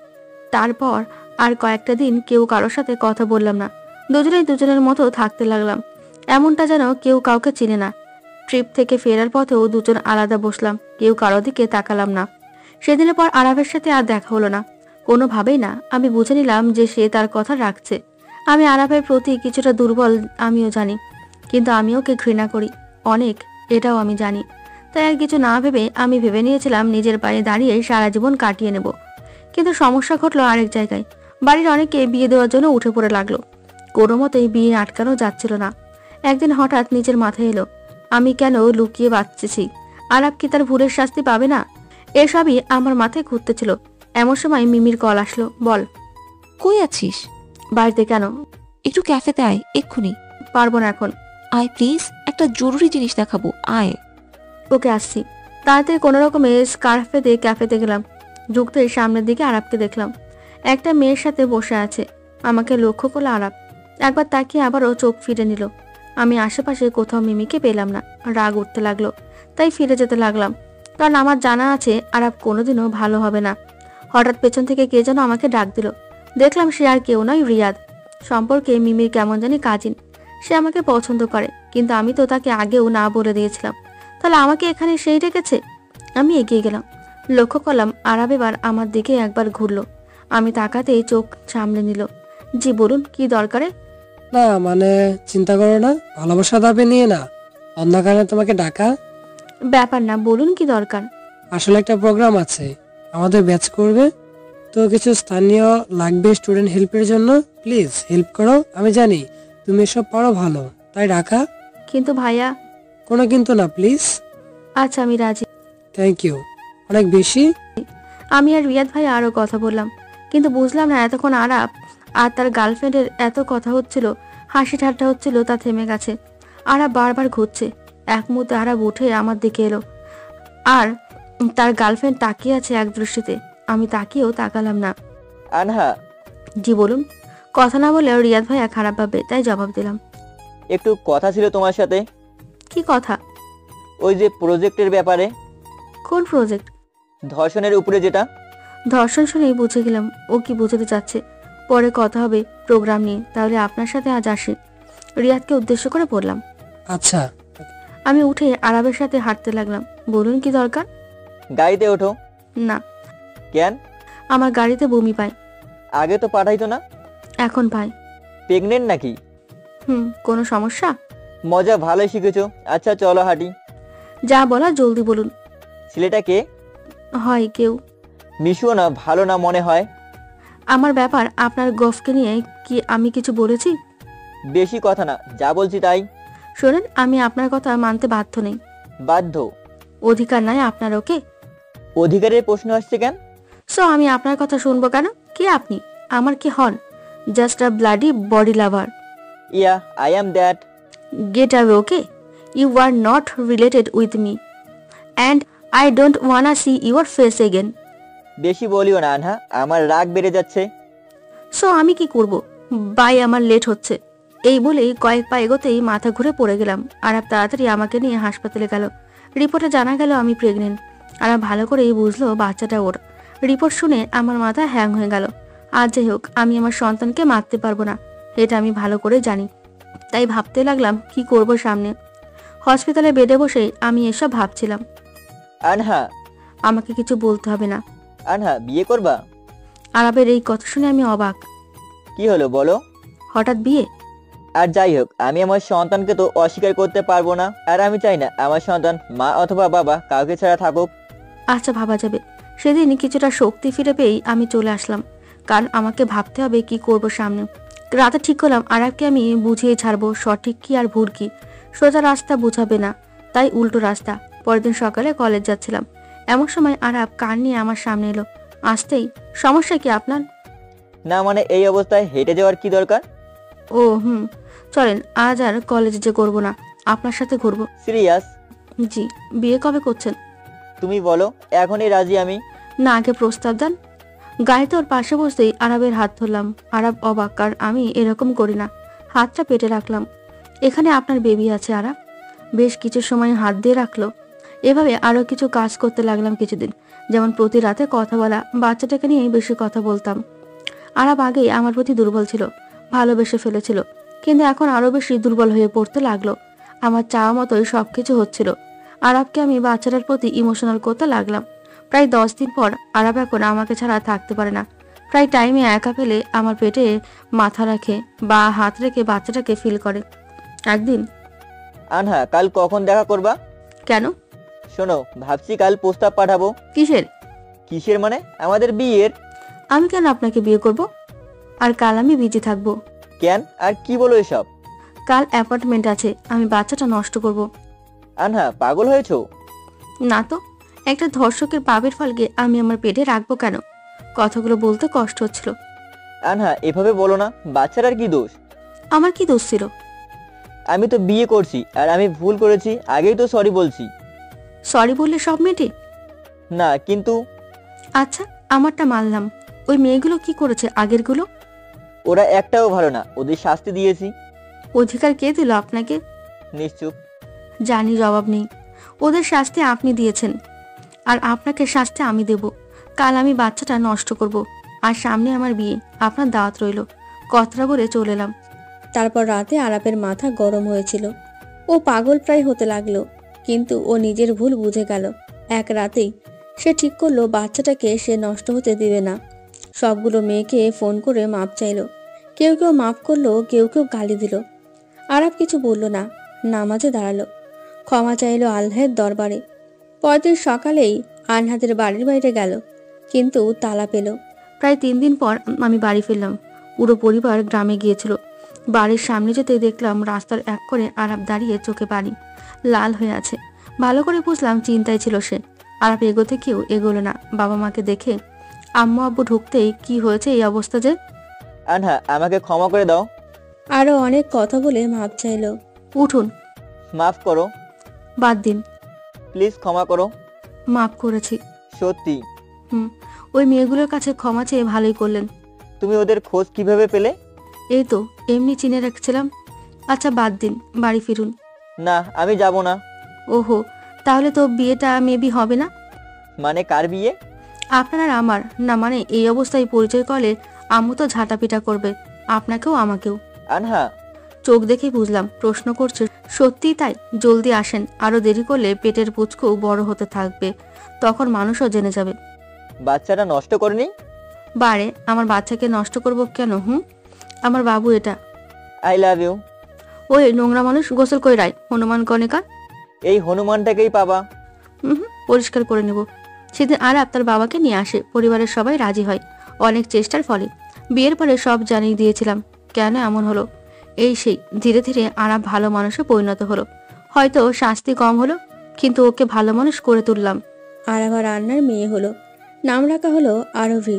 তারপর আর কয়েকটা দিন কেউ কারোর সাথে কথা বললাম না। দুজনেই দুজনের মতো থাকতে লাগলাম। এমনটা যেন কেউ কাউকে চিনে না। ট্রিপ থেকে ফেরার পথেও দুজন আলাদা বসলাম, কেউ কারো দিকে তাকালাম না। সেদিনের পর আরাবের সাথে আর দেখা হলো না, কোনোভাবেই না। আমি বুঝে নিলাম যে সে তার কথা রাখছে। আমি আরাবের প্রতি কিছুটা দুর্বল, আমিও জানি, কিন্তু আমি ওকে ঘৃণা করি অনেক, এটাও আমি জানি। তাই আর কিছু না ভেবে আমি ভেবে নিয়েছিলাম নিজের পায়ে দাঁড়িয়ে সারা জীবন কাটিয়ে নেব। কিন্তু সমস্যা ঘটলো আরেক জায়গায়। বাড়ির অনেকে বিয়ে দেওয়ার জন্য উঠে পড়ে লাগলো। কোনো মতেই বিয়ে আটকানো যাচ্ছিল না। একদিন হঠাৎ নিজের মাথায় এলো, আমি কেন লুকিয়ে বাঁচতেছি? আরাব কি তার ভুলের শাস্তি পাবে না? এসবই আমার মাথায় ঘুরতেছিল। এমন সময় মিমির কল আসলো। বল। কই আছিস? বাড়িতে। কেন? একটু ক্যাফেতে আয় এক্ষুনি। পারবো না এখন। আয় প্লিজ, একটা জরুরি জিনিস দেখাবো, আয়। ওকে, আসছি। তাড়াতাড়ি কোনো রকমে স্কার্ফ পেতে ক্যাফেতে গেলাম। ঢুকতেই সামনের দিকে আরাবকে দেখলাম। একটা মেয়ের সাথে বসে আছে। আমাকে লক্ষ্য করলো আরাব। একবার তাকিয়ে আবারও চোখ ফিরে নিল। আমি আশেপাশে কোথাও মিমিকে পেলাম না। রাগ উঠতে লাগলো, তাই ফিরে যেতে লাগলাম, কারণ আমার জানা আছে আরাব কোনোদিনও ভালো হবে না। হঠাৎ পেছন থেকে কে যেন আমাকে ডাক দিল। দেখলাম সে আর কেউ নয়, রিয়াদ। সম্পর্কে মিমির কেমন জানি কাজিন। সে আমাকে পছন্দ করে, কিন্তু আমি তো তাকে আগেও না বলে দিয়েছিলাম। তাহলে আমাকে এখানে সেই ডেকেছে? আমি এগিয়ে গেলাম, লক্ষ্য করলাম আরাব এবার আমার দিকে একবার ঘুরলো। আমি তাকাতেই চোখ সামলে নিল। জি বলুন, কি দরকারে? না মানে চিন্তা করো না, ভালোবাসা দাবি নিয়ে না, অন্ধকারে তোমাকে ডাকা। ব্যাপার না, বলুন কি দরকার। আসলে একটা প্রোগ্রাম আছে, আমাদের ব্যাচ করবে, তো কিছু স্থানীয় লাগবে স্টুডেন্ট হেল্পের জন্য। প্লিজ হেল্প করো, আমি জানি তুমি এসব পারো ভালো, তাই ডাকা। কিন্তু ভাইয়া। কোনো কিন্তু না, প্লিজ। আচ্ছা আমি রাজি। Thank you. অনেক বেশি। আমি আর রিয়াদ ভাই আরো কথা বললাম, কিন্তু বুঝলাম না এতক্ষণ আরাব আর তার গার্লফ্রেন্ডের এত কথা হচ্ছিল, হাসি ঠাট্টা হচ্ছিল, তা থেমে গেছে। আরাব বারবার ঘুরছে। এক মুহূর্তে আরাব উঠে আমার দিকে এলো, আর তার গার্লফ্রেন্ড তাকিয়ে আছে এক দৃষ্টিতে। আমি তাকিয়েও তাকালাম না। আনহা। জি বলুন। কথা না বলেও রিয়াদ ভাইয়া খারাপ ভাবে, তাই জবাব দিলাম। একটু কথা ছিল তোমার সাথে। কি কথা? ওই যে প্রজেক্টের ব্যাপারে। কোন প্রজেক্ট? ধর্ষণের উপরে যেটা। ধর্ষণ শুনেই বুঝে গেলাম ও কি বোঝাতে চাচ্ছে। পরে কথা হবে প্রোগ্রাম নিয়ে, তাহলে আপনার সাথে আজ আসি। রিয়াদকে উদ্দেশ্য করে বললাম। আচ্ছা। আমি উঠে আরাবের সাথে হাঁটতে লাগলাম। বলুন কি দরকার? গাড়িতে ওঠো। না। কেন? আমার গাড়িতে বমি পায়। আগে তো পাঠাইতো না। এখন পাই। প্রেগনেন্ট নাকি? কোনো সমস্যা? মজা ভালোই শিখেছো। আচ্ছা চলো হাঁটি। যা বলা জলদি বলুন। ছেলেটা কে? হয় কেউ। মিশুও না, ভালো না মনে হয়। আমার ব্যাপার আপনার গফকে নিয়ে কি আমি কিছু বলেছি? বেশি কথা না, যা বলছি তাই শোনেন, আমি আপনার কথা মানতে বাধ্য নেই। বাধ্য? অধিকার নাই আপনার। ওকে। অধিকারের প্রশ্ন আসছে কেন? সো আমি আপনার কথা শুনবো কেন? কে আপনি? আমার কি হন? Just a bloody body lover. Yeah, I am that. Get away, okay? You are not related with me and I don't wanna see your face again. বেশি বলিও না আনহা, আমার রাগ বেড়ে যাচ্ছে। সো আমি কি করব? বাই, আমার লেট হচ্ছে। এই বলেই কয়েক পা এগোতেই মাথা ঘুরে পড়ে গেলাম। আর তাড়াতাড়ি আমাকে নিয়ে হাসপাতালে গেল। রিপোর্টে জানা গেল আমি প্রেগনেন্ট। আর ভালো করেই বুঝলো বাচ্চাটা ওর। রিপোর্ট শুনে আমার মাথা হ্যাং হয়ে গেল। আর যাই হোক, আমি আমার সন্তানকে মারতে পারবো না, এটা আমি ভালো করে জানি। তাই ভাবতে লাগলাম কি করব সামনে। হসপিটালে বেডে বসেই আমি এসব ভাবছিলাম। আনহা। আমাকে কিছু বলতে হবে না। আনহা, বিয়ে করবা? আরাবের এই কথা শুনে আমি অবাক। কি হলো বলো? হঠাৎ বিয়ে? আর যাই হোক, আমি আমার সন্তানকে তো অস্বীকার করতে পারবো না। আর আমি চাই না আমার সন্তান মা অথবা বাবা কাউকে ছাড়া থাকুক। আচ্ছা, ভাবা যাবে। সেদিন কিছুটা শক্তি ফিরে পেয়েই আমি চলে আসলাম, কারণ আমাকে ভাবতে হবে কি করব সামনে। রাতে ঠিক করলাম আরাবকে আমি বুঝিয়ে ছাড়বো সঠিক কি আর ভুল কি। সোজা রাস্তা বুঝাবে না, তাই উল্টো রাস্তা। পরের দিন সকালে কলেজ যাচ্ছিলাম, এমন সময় আরাব কান নিয়ে আমার সামনে এলো। আসতেই, সমস্যা কি আপনার? না মানে এই অবস্থায় হেঁটে যাওয়ার কি দরকার? ও চলেন, আজ আর কলেজে যে করবো না, আপনার সাথে ঘুরবো। সিরিয়াস? জি। বিয়ে কবে করছেন? তুমি বলো, এখনই রাজি আমি। না, আগে প্রস্তাব দেন। গাড়িতে ওর পাশে বসতেই আরাবের হাত ধরলাম। আরাব অবাক, কারণ আমি এরকম করি না। হাতটা পেটে রাখলাম। এখানে আপনার বেবি আছে আরাব। বেশ কিছু সময় হাত দিয়ে রাখলো। এভাবে আরো কিছু কাজ করতে লাগলাম কিছুদিন, যেমন প্রতি রাতে কথা বলা, বাচ্চাটাকে নিয়েই বেশি কথা বলতাম। আরাব আগেই আমার প্রতি দুর্বল ছিল, ভালোবেসে ফেলেছিল, কিন্তু এখন আরো বেশি দুর্বল হয়ে পড়তে লাগলো। আমার চাওয়া মতোই সবকিছু হচ্ছিল। আরাবকে আমি বাচ্চাটার প্রতি ইমোশনাল করতে লাগলাম। প্রায় 10 দিন পর আরাব এখন আমাকে ছাড়া থাকতে পারে না। প্রায় টাইমে একা পেলে আমার পেটে মাথা রাখে বা হাত রেখে বাচ্চাটাকে ফিল করে। একদিন। আনহা, কাল কখন দেখা করবা? কেন? শোনো, ভাবছি কাল প্রস্তাব পাঠাবো। কিসের? কিসের মানে? আমাদের বিয়ের। আমি কেন আপনাকে বিয়ে করব? আর কাল আমি বিজি থাকবো। কেন? আর কি বলো এসব? কাল অ্যাপার্টমেন্ট আছে, আমি বাচ্চাটা নষ্ট করব। আনহা, পাগল হয়েছো? না তো, একটা ধর্ষকের পাপের ফলকে আমি আমার পেটে রাখবো কেন? কথাগুলো বলতে কষ্ট হচ্ছিল। আনহা, এভাবে বলো না, বাচ্চাটার কি দোষ? আমার কি দোষ ছিল? আমি তো বিয়ে করছি, আর আমি ভুল করেছি, আগেই তো সরি বলছি। সরি বললে সব মেটে? না কিন্তু। আচ্ছা, আমারটা মানলাম। ওই মেয়েগুলো কি করেছে আগেরগুলো? ওরা একটাও ভালো না, ওদের শাস্তি দিয়েছি। অধিকার কে দিল আপনাকে? নিশ্চুপ। জানি জবাব নেই। ওদের শাস্তি আপনি দিয়েছেন, আর আপনাকে শাস্তি আমি দেব। কাল আমি বাচ্চাটা নষ্ট করব, আর সামনে আমার বিয়ে। আপনার দাওয়াত রইল। কথাটা বলে চলে এলাম। তারপর রাতে আরাপের মাথা গরম হয়েছিল। ও পাগল প্রায় হতে লাগলো, কিন্তু ও নিজের ভুল বুঝে গেল। এক রাতেই সে ঠিক করলো বাচ্চাটাকে সে নষ্ট হতে দিবে না। সবগুলো মেয়েকে ফোন করে মাপ চাইলো। কেউ কেউ মাফ করলো, কেউ কেউ গালি দিল। আরাপ কিছু বলল না, নামাজে দাঁড়ালো, ক্ষমা চাইলো আল্লাহের দরবারে। পরদিন সকালেই আনহাতের বাড়ির বাইরে গেল, কিন্তু তালা পেল। প্রায় 3 দিন পর আমি বাড়ি ফিরলাম। পুরো পরিবার গ্রামে গিয়েছিল। বাড়ির সামনে যেতে দেখলাম রাস্তার এক করে আরাপ দাঁড়িয়ে, চোখে পানি, লাল হয়ে আছে। ভালো করে বুঝলাম চিন্তায় ছিল সে। আরাপ এগোতে কেউ এগোলো না। বাবা মাকে দেখে আম্মু আব্বু ঢুকতেই কি হয়েছে এই অবস্থা যে? আনহা, আমাকে ক্ষমা করে দাও। আরো অনেক কথা বলে মাপ চাইলো। উঠুন। মাফ করো। বাদ দিন। প্লিজ ক্ষমা করো। মাফ করেছি। সত্যি? ওই মেয়েগুলোর কাছে ক্ষমা চেয়ে ভালোই করলেন। তুমি ওদের খোঁজ কিভাবে পেলে? এই তো এমনি চিনে রাখছিলাম। আচ্ছা বাদ দিন, বাড়ি ফিরুন। না, আমি যাব না। ওহো, তাহলে তো বিয়েটা মেবি হবে না। মানে কার বিয়ে? আপনার আর আমার না, মানে এই অবস্থায় পরিচয় করলে আম্মু তো ঝাঁটাপিটা করবে, আপনাকেও আমাকেও। আনহা, চোখ দেখে বুঝলাম প্রশ্ন করছে। সত্যিই তাই। জলদি আসেন, আরো দেরি করলে পেটের পুচকু বড় হতে থাকবে, তখন মানুষও জেনে যাবে। বাচ্চাটা নষ্ট করনি? বারে, আমার বাচ্চাকে নষ্ট করব কেন? আমার বাবু এটা। I love you. ওই নোংরা মানুষ গোসল কইরায় হনুমান কনেকার। এই হনুমানটাকেই পাবা। পরিষ্কার করে নেব। সেদিন আরাপ তার বাবাকে নিয়ে আসে। পরিবারের সবাই রাজি হয় অনেক চেষ্টার ফলে। বিয়ের পরে সব জানিয়ে দিয়েছিলাম কেন এমন হলো। এই সেই ধীরে ধীরে আরাপ ভালো মানুষে পরিণত হলো। হয়তো শাস্তি কম হলো, কিন্তু ওকে ভালো মানুষ করে তুললাম। আরাপ আর আন্নার মেয়ে হলো। নাম রাখা হলো আরভি।